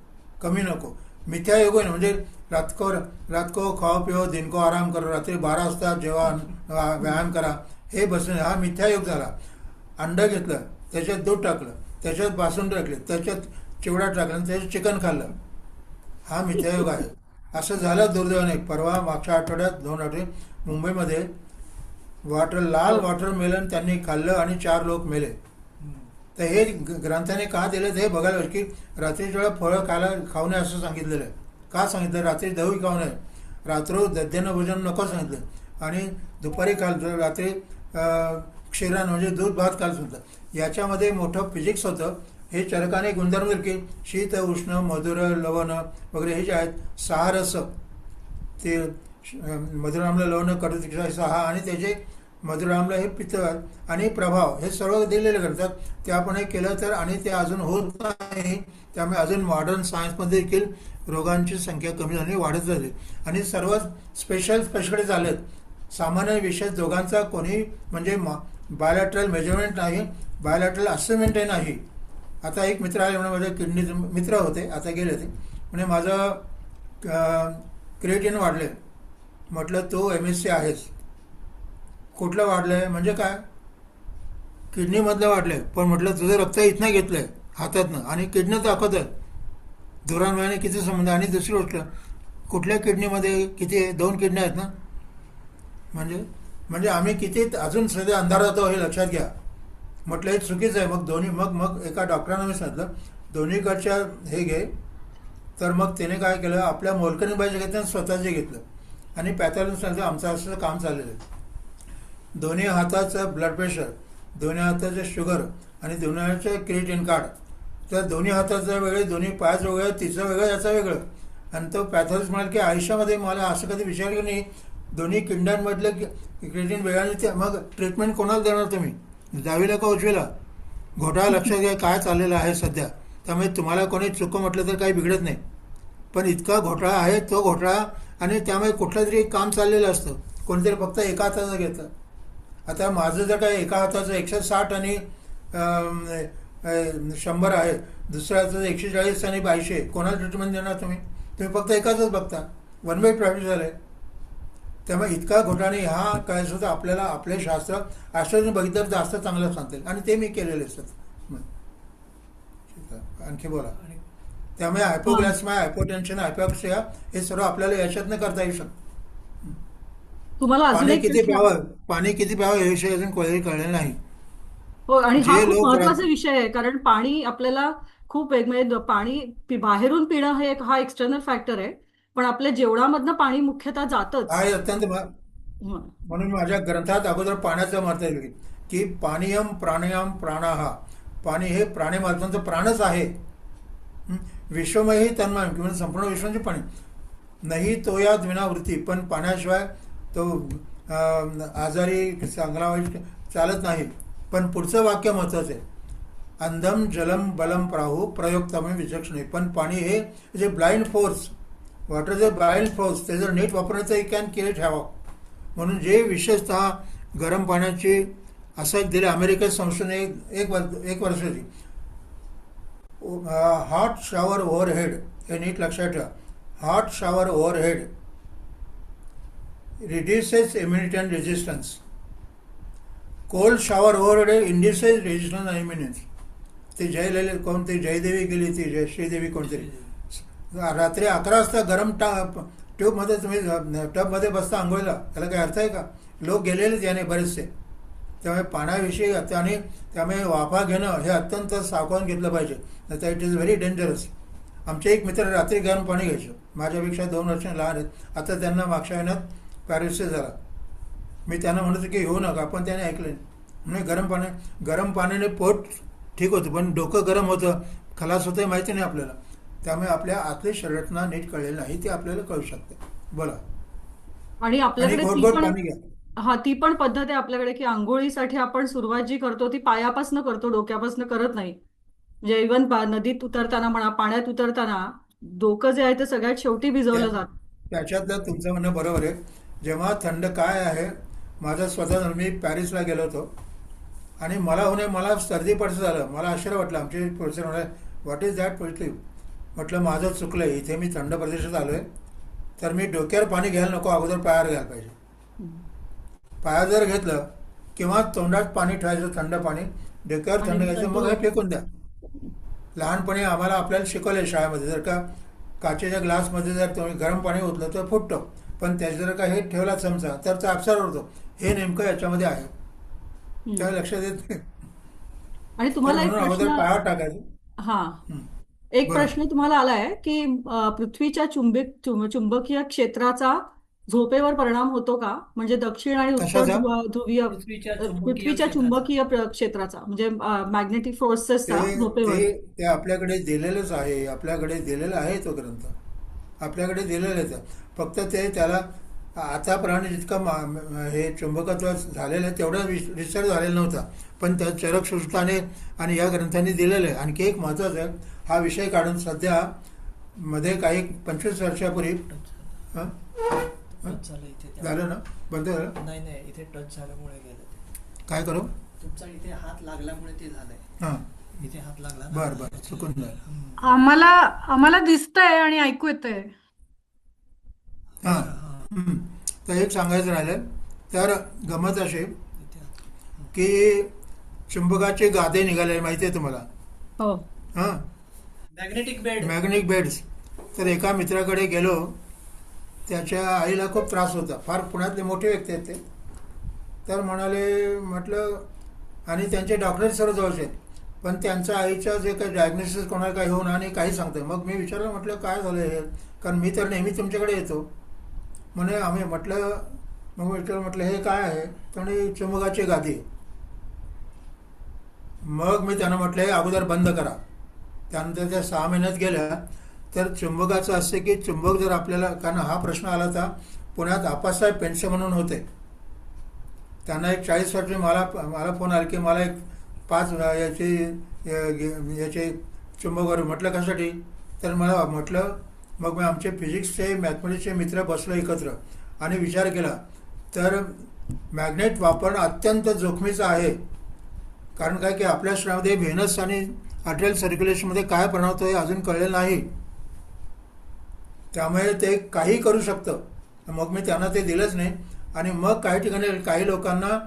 कमी नको, मिथ्यायोग आहे म्हणजे रात को खाओ पिओ, दिन को आराम करो, रात्री 12 वाजता जेवा, व्यायाम करा, हे बसणे, हा मिथ्यायोग झाला. अंडं घेतलं, त्याच्यात दूध टाकलं, त्याच्यात बासुंदी टाकली, त्याच्यात चिवडा टाकला, त्याच्यात चिकन खाल्लं, हा मिथ्यायोग आहे. असं झालं दुर्दैवाने. परवा मागच्या आठवड्यात 2 आठवडे मुंबईमध्ये लाल वॉटरमेलन त्यांनी खाल्लं आणि 4 लोक मेले. तर हे ग्रंथाने का दिलं हे बघायला की रात्रीच्या वेळा फळं खाऊ नये असं सांगितलेलं आहे. का सांगितलं? रात्री दही खाऊ नये, रात्र दध्यन भोजन नको सांगितलं, आणि दुपारी रात्री क्षीरान म्हणजे दूध भात खायला सांगितलं. याच्यामध्ये मोठं फिजिक्स होतं. हे चरकाने गुणधर्म की शीत, उष्ण, मधुर, लवण वगैरे हे जे आहेत 6 रस, ते मधुराम्ल, लवण, कडू, तिखट 6, आणि त्याचे मधुराम्ल हे पित्त आणि प्रभाव हे सर्व दिलेले करतात. ते आपण हे केलं तर, आणि ते अजून होत नाही, त्यामुळे अजून मॉडर्न सायन्समध्ये देखील रोगांची संख्या कमी झाली, वाढत झाली. आणि सर्व स्पेशालिस्ट झालेत. सामान्य विशेष दोघांचा कोणी म्हणजे बायोलॅटरल मेजरमेंट नाही, बायोलॅटरल असेसमेंटही नाही. आता एक मित्र आले म्हणजे माझे किडनीचे मित्र होते, आता गेले ते, म्हणजे माझं क्रिएटिन वाढले. म्हटलं तू MSc आहेस, कुठलं वाढलं आहे? म्हणजे काय, किडनीमधलं वाढलं आहे. पण म्हटलं तुझं रक्त इथनं घेतलं आहे हातातनं, आणि किडनी दाखवत आहे, दुरान्वयाने किती संबंध. आणि दुसरी गोष्ट, कुठल्या किडनीमध्ये किती आहे? 2 किडन्या आहेत ना. म्हणजे आम्ही किती अजून सध्या अंधारात आहोत हे लक्षात घ्या. म्हटलं हे चुकीचं आहे. मग दोन्ही मग एका डॉक्टरांना मी सांगितलं दोन्हीकडच्या हे घे. तर मग त्याने काय केलं, आपल्या मोलकणी बाईचे घेतलं आणि स्वतःचे घेतलं, आणि पॅथॉलॉजी सांगितलं आमचं असं काम चाललेलं आहे. दोन्ही हाताचं ब्लड प्रेशर, दोन्ही हाताचं शुगर, आणि दोन्ही हाताचं क्रिएटिन काढ. तर दोन्ही हाताचं वेगळे, दोन्ही पायाचं वेगळं, तिचं वेगळं, याचं वेगळं. आणि तो पॅथॉलॉजिस्ट म्हणाल की आयुष्यामध्ये मला असं कधी विचारलं नाही दोन्ही किंड्यांमधलं क्रिएटिन वेगळं. मग ट्रीटमेंट कोणाला देणार तुम्ही, डावीला का उजवीला? घोटाळा लक्षात घ्या काय चाललेला आहे सध्या. त्यामुळे तुम्हाला कोणी चुकं म्हटलं तर काही बिघडत नाही, पण इतका घोटाळा आहे, तो घोटाळा आणि त्यामुळे कुठलं तरी काम चाललेलं असतं, कोणीतरी फक्त एका हाताचं घेतं. आता माझं जर काय एका हाताचं 160 आणि 100 आहे, दुसऱ्या हाताचं 140 आणि 82, कोणाला ट्रीटमेंट देणार तुम्ही? तुम्ही फक्त एकाच बघता. वन वे ट्रॅफिक झालं आहे. त्यामुळे इतका घोटाणे हा काय सुद्धा आपल्याला आपले शास्त्र आश्चर्य बघितलं तर जास्त चांगलं सांगतील, आणि ते मी केलेले असतात. ठीक आहे, आणखी बोला. आणि त्यामुळे हायपोग्लायसेमिया, हायपोटेन्शन, हायपॉक्सिया हे सर्व आपल्याला याच्यातनं करता येऊ शकतं. तुम्हाला अजून पाणी एक किती प्रश्न. प्यावं, पाणी किती प्यावं हे विषय अजून कोणालाही कळलेलं नाही. हो, आणि हा जे खूप लोक महत्वाचा विषय आहे, कारण पाणी आपल्याला खूप म्हणजे पाणी बाहेरून पिणं हे हा एक्सटर्नल फॅक्टर आहे, पण आपल्या जेवणामधनं पाणी मुख्यतः जातच. हा हे अत्यंत म्हणून माझ्या ग्रंथात अगोदर पाण्याचं महत्व आहे की पाणीयम प्राणायाम प्राणाहा. पाणी हे प्राणीमात्रांचं प्राणच आहे. विश्वमयही तन्मय किंवा संपूर्ण विश्वाची पाणी नाही तो या विनावृत्ती. पण पाण्याशिवाय तो आजारी चांगला चालत नाही. पण पुढचं वाक्य महत्वाचं आहे, अंधम जलम बलम प्राहू प्रयोक्तम विचक्षणे. पण पाणी हे जे blind force, water is a blind force, ते जर नीट वापरण्याचं कॅन केले ठेवावं. म्हणून जे विशेषतः गरम पाण्याची असं दिले अमेरिकन संस्थेने एक वर्षाची हॉट शॉवर ओव्हरहेड, हे नीट लक्षात ठेवा. Hot shower overhead reduces immunity and resistance. Cold shower overhead induces resistance and immunity. ते जयलेले कोणते जयदेवी गेली, ती जय श्रीदेवी कोणतरी, रात्री 11 वाजता गरम ट्यूबमध्ये तुम्ही टबमध्ये बसता आंघोळीला, त्याला काही अर्थ आहे का? लोक गेलेलेच याने बरेचसे. त्यामुळे पाण्याविषयी आणि त्यामुळे वाफा घेणं हे अत्यंत सावधान घेतलं पाहिजे, नाही तर इट इज व्हेरी डेंजरस. आमचे एक मित्र रात्री गरम पाणी घ्यायचं, माझ्यापेक्षा 2 वर्ष लहान आहेत. आता त्यांना मागच्या महिन्यात पॅरालिसिस झाला. मी त्यांना म्हणतो की घेऊ नका, पण त्याने ऐकलं नाही. म्हणजे गरम पाण्याने पोट ठीक होतं, पण डोकं गरम होतं, खलास होतं माहिती नाही आपल्याला. त्यामुळे आपल्या आतल्या शरीरातना नीट कळलेलं नाही, ते आपल्याला कळू शकते. बोला. आणि आपल्याकडे गोड ती गोड पण पाणी घ्या. ती पण पद्धत आहे आपल्याकडे की आंघोळीसाठी आपण सुरुवात जी करतो ती पायापासून करतो, डोक्यापासून करत नाही. म्हणजे इव्हन नदीत उतरताना म्हणा, पाण्यात उतरताना डोकं जे आहे ते सगळ्यात शेवटी भिजवलं जातं. त्याच्यातलं तुमचं म्हणणं बरोबर आहे. जेव्हा थंड काय आहे, माझं स्वतः मी पॅरिसला गेलो होतो आणि मला सर्दी पडसं झालं. मला आश्चर्य वाटलं. आमचे प्रोफेसर म्हणाले व्हॉट इज दॅट पोइटली. म्हटलं माझं चुकलं आहे, इथे मी थंड प्रदेशात आलो आहे, तर मी डोक्यावर पाणी घ्यायला नको, अगोदर पायावर घ्यायला पाहिजे. पायावर जर घेतलं किंवा तोंडात पाणी ठेवायचं, थंड पाणी डोक्यावर थंड घ्यायचं, मग हे फेकून द्या. लहानपणी आम्हाला आपल्याला शिकवलं शाळेमध्ये, जर का काचेच्या ग्लासमध्ये जर तुम्ही गरम पाणी ओतलं तर फुटतं, पण त्याच्या जर का हे ठेवला चमचा तर तो अपसार होतो. हे नेमकं याच्यामध्ये आहे, त्यामुळे लक्षात येत नाही. आणि तुम्हाला एक म्हणून अगोदर प्रश्न. पायावर टाकायचं. हा, एक बरं. प्रश्न तुम्हाला आलाय की पृथ्वीच्या चुंबकीय क्षेत्राचा झोपेवर परिणाम होतो का? म्हणजे दक्षिण आणि उत्तर कशाचा? ध्रुवीय पृथ्वीच्या चुंबकीय क्षेत्राचा, म्हणजे मॅग्नेटिक फोर्सेसचा झोपेवर. ते आपल्याकडे दिलेलंच आहे. आपल्याकडे दिलेला आहे तो ग्रंथ, आपल्याकडे दिलेलंच आहे. फक्त ते त्याला आतापर्यंत जितकं हे चुंबकत्व झालेलं आहे तेवढं रिसर्च झालेला नव्हता, पण त्या चरक सुष्टाने आणि या ग्रंथांनी दिलेलं आहे. आणखी एक महत्त्वाचं आहे, हा विषय काढून सध्या मध्ये काही 25 वर्षापूर्वी हं? टच झालं इथे झालं ना, बंद झालं. नाही इथे टच झाल्यामुळे गेलं ते. काय करू? तुमचा इथे हात लागल्यामुळे ते झालंय. हां, इथे हात लागला ना. बरं चुकून झालं. आम्हाला दिसतंय आणि ऐकू येतंय. हां. तर एक सांगायचं राहिलं, तर गमत अशी इथे हात. की चुंबकाचे गादे निघाले माहिती आहे तुम्हाला? हो. हां, मॅग्नेटिक बेड. Magnetic beds. तर एका मित्राकडे गेलो, त्याच्या आईला खूप त्रास होता, फार पुण्यातले मोठे व्यक्ती आहेत ते. तर म्हटलं, आणि त्यांचे डॉक्टर सर्व जवळचे आहेत, पण त्यांच्या आईच्या जे काही डायग्नोसिस कोणाला काही होऊन आणि काही सांगतं. मग मी विचारलं, म्हटलं काय झालं हे, कारण मी तर नेहमी तुमच्याकडे येतो. म्हणे आम्ही म्हटलं, मग म्हटलं हे काय आहे, तर चुंबकाची गादी. मग मी त्यांना म्हटलं हे अगोदर बंद करा. त्यानंतर त्या 6 महिन्यात गेल्या. तर चुंबकाचं असं की चुंबक जर आपल्याला, कारण हा प्रश्न आला होता पुण्यात, आप्पासाहेब पेंडसे म्हणून होते, त्यांना एक 40 वर्ष मला फोन आला की मला एक 5 याचे चुंबकवर. म्हटलं कशासाठी? तर मला म्हटलं मग मी आमचे फिजिक्सचे मॅथमॅटिक्सचे मित्र बसलो एकत्र आणि विचार केला तर मॅग्नेट वापरणं अत्यंत जोखमीचं आहे. कारण काय की आपल्या शरीरामध्ये व्हेनस आणि आर्टेरियल सर्क्युलेशनमध्ये काय परिणाम होतो हे अजून कळलेलं नाही. त्यामुळे ते काही करू शकतं. मग मी त्यांना ते दिलंच नाही. आणि मग काही ठिकाणी काही लोकांना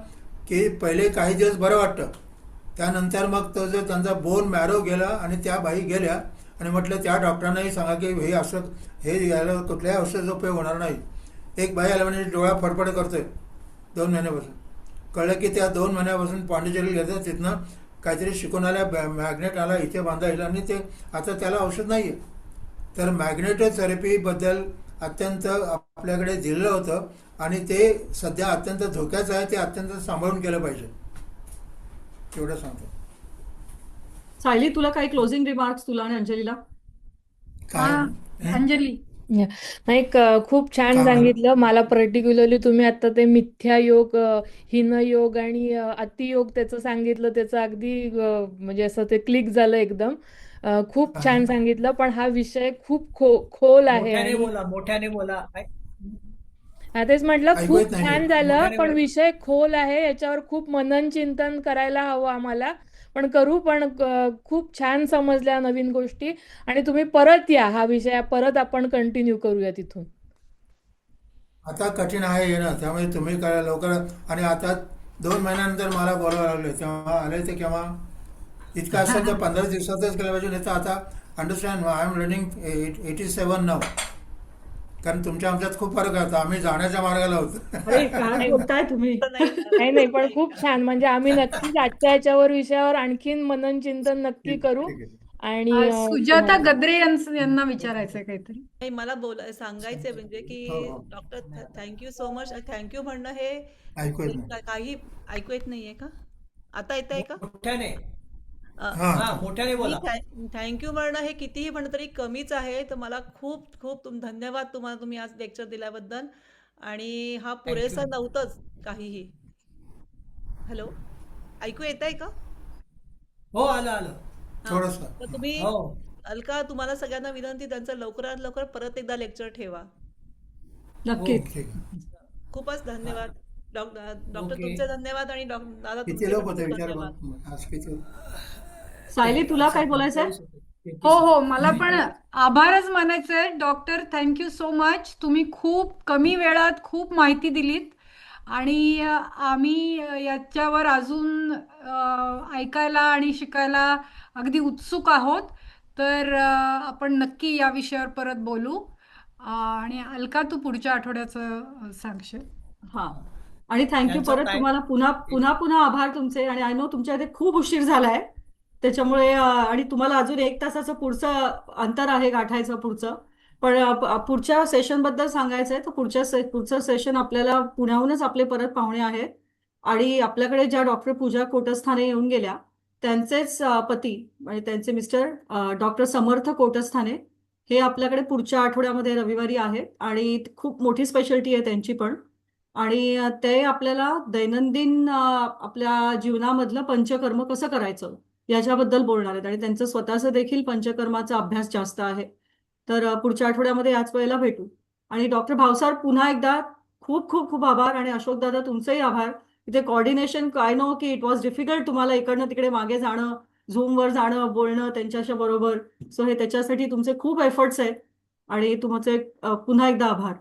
की पहिले काही दिवस बरं वाटतं, त्यानंतर मग तो जो त्यांचा बोन मॅरो गेला आणि त्या बाई गेल्या आणि म्हटलं त्या डॉक्टरांनाही सांगा की हे असं हे याला कुठल्याही औषधाचा उपयोग होणार नाही. एक बाई आला म्हणजे डोळा फडफड करतोय 2 महिन्यापासून. कळलं की त्या 2 महिन्यापासून पांडिचेरीला गेलं, तिथनं काहीतरी शिकून आल्या, मॅग्नेट आला इथे बांधा येईल आणि ते आता त्याला औषध नाही आहे. तर मॅग्नेटोथेरपीबद्दल अत्यंत आपल्याकडे दिलेलं होतं आणि ते सध्या अत्यंत धोक्याचं आहे. ते अत्यंत सांभाळून केलं पाहिजे. तेवढं सांगतो. सायली, तुला काही क्लोजिंग रिमार्क्स, तुला आणि अंजलीला? काय अंजली. नाही, खूप छान काय म्हणा? सांगितलं. मला पर्टिक्युलरली तुम्ही आता ते मिथ्या योग, हिनयोग आणि अतियोग त्याचं सांगितलं, त्याचं अगदी म्हणजे असं ते क्लिक झालं एकदम. खूप छान सांगितलं. पण हा विषय खूप खोल आहे मोठ्याने आणि बोला, मोठ्याने बोला. तेच म्हटलं ऐकू खूप येत नाही छान नीट. झालं. मोठ्याने पण बोला. विषय खोल आहे, याच्यावर खूप मनन चिंतन करायला हवं आम्हाला. पण करू. पण खूप छान समजल्या नवीन गोष्टी. आणि तुम्ही परत या, हा विषय परत आपण कंटिन्यू करूया तिथून. आता कठीण आहे येणं, त्यामुळे तुम्ही करा लवकर. आणि आता 2 महिन्यानंतर मला बोलावं लागले, तेव्हा आले ते केव्हा? इतकं असेल तर 15 दिवसातच केलं पाहिजे. नाही तर आता अंडरस्टँड, आय एम रनिंग 87 नाव. कारण तुमच्या आमच्यात खूप फरक आहे. आता आम्ही जाण्याच्या मार्गाला होतो. अरे काय बोलताय तुम्ही? नाही नाही, पण खूप छान. म्हणजे आम्ही नक्कीच आजच्या याच्यावर विषयावर आणखीन मनन चिंतन नक्की ठीक करू. ठीक आहे. आणि सुजाता गद्रे यांना विचारायचंय काहीतरी. नाही, मला सांगायचंय म्हणजे की हो हो doctor, thank you so much. Thank you म्हणणं हे ऐकू येत नाही. काही ऐकू येत नाहीये का? आता येत आहे का? मोठ्याने. हां हा, मोठ्याने बोला. थँक्यू म्हणणं हे कितीही म्हणलं तरी कमीच आहे. तर मला खूप खूप धन्यवाद तुम्हाला, तुम्ही आज लेक्चर दिल्याबद्दल. आणि हा पुरेसा नव्हतंच काहीही. हॅलो, ऐकू येत आहे का? हो, आलं आलं. हा, थोडंसं. तर तुम्ही हो, अलका, तुम्हाला सगळ्यांना विनंती, त्यांचं लवकरात लवकर परत एकदा लेक्चर ठेवा. नक्कीच. ठीक आहे. खूपच धन्यवाद. Doctor, okay. तुमचे धन्यवाद. आणि दादा, किती तुमचे लोक पण होते खूप विचार धन्यवाद. बघ. आज किती लोक? सायली, तुला काय बोलायचंय? हो हो, मला पण आभारच मानायचंय. Doctor, thank you so much. तुम्ही खूप कमी वेळात खूप माहिती दिलीत आणि आम्ही याच्यावर अजून ऐकायला आणि शिकायला अगदी उत्सुक आहोत. तर आपण नक्की या विषयावर परत बोलू. आणि अलका, तू पुढच्या आठवड्याचं सांगशील. हा, आणि थँक्यू त्यांचा परत. टाइम तुम्हाला पुन्हा पुन्हा पुन्हा आभार तुमचे. आणि आय नो तुमच्या इथे खूप उशीर झालाय, त्याच्यामुळे आणि तुम्हाला अजून 1 तासाचं पुढचं अंतर आहे गाठायचं पुढचं. पण पुढच्या सेशन बद्दल सांगायचंय तर पुढचं सेशन आपल्याला पुण्याहूनच आपले परत पाहुणे आहेत. आणि आपल्याकडे ज्या डॉक्टर पूजा कोटस्थाने येऊन गेल्या, त्यांचेच पती आणि त्यांचे मिस्टर डॉक्टर समर्थ कोटस्थाने हे आपल्याकडे पुढच्या आठवड्यामध्ये रविवारी आहेत. आणि खूप मोठी स्पेशालिटी आहे त्यांची पण. आणि ते आपल्याला दैनंदिन आपल्या जीवनामधलं पंचकर्म कसं करायचं याच्याबद्दल बोलणार आहेत. आणि त्यांचं स्वतःचं देखील पंचकर्माचा अभ्यास जास्त आहे. तर पुढच्या आठवड्यामध्ये याच वेळेला भेटू. आणि डॉक्टर भावसार, पुन्हा एकदा खूप खूप खूप आभार. आणि अशोक दादा, तुमचेही आभार. इथे कोऑर्डिनेशन, काय नो की इट वॉज डिफिकल्ट तुम्हाला इकडनं तिकडे मागे जाणं, झूमवर जाणं, बोलणं त्यांच्याशी बरोबर. सो हे त्याच्यासाठी तुमचे खूप एफर्ट्स आहेत. आणि तुमचे पुन्हा एकदा आभार.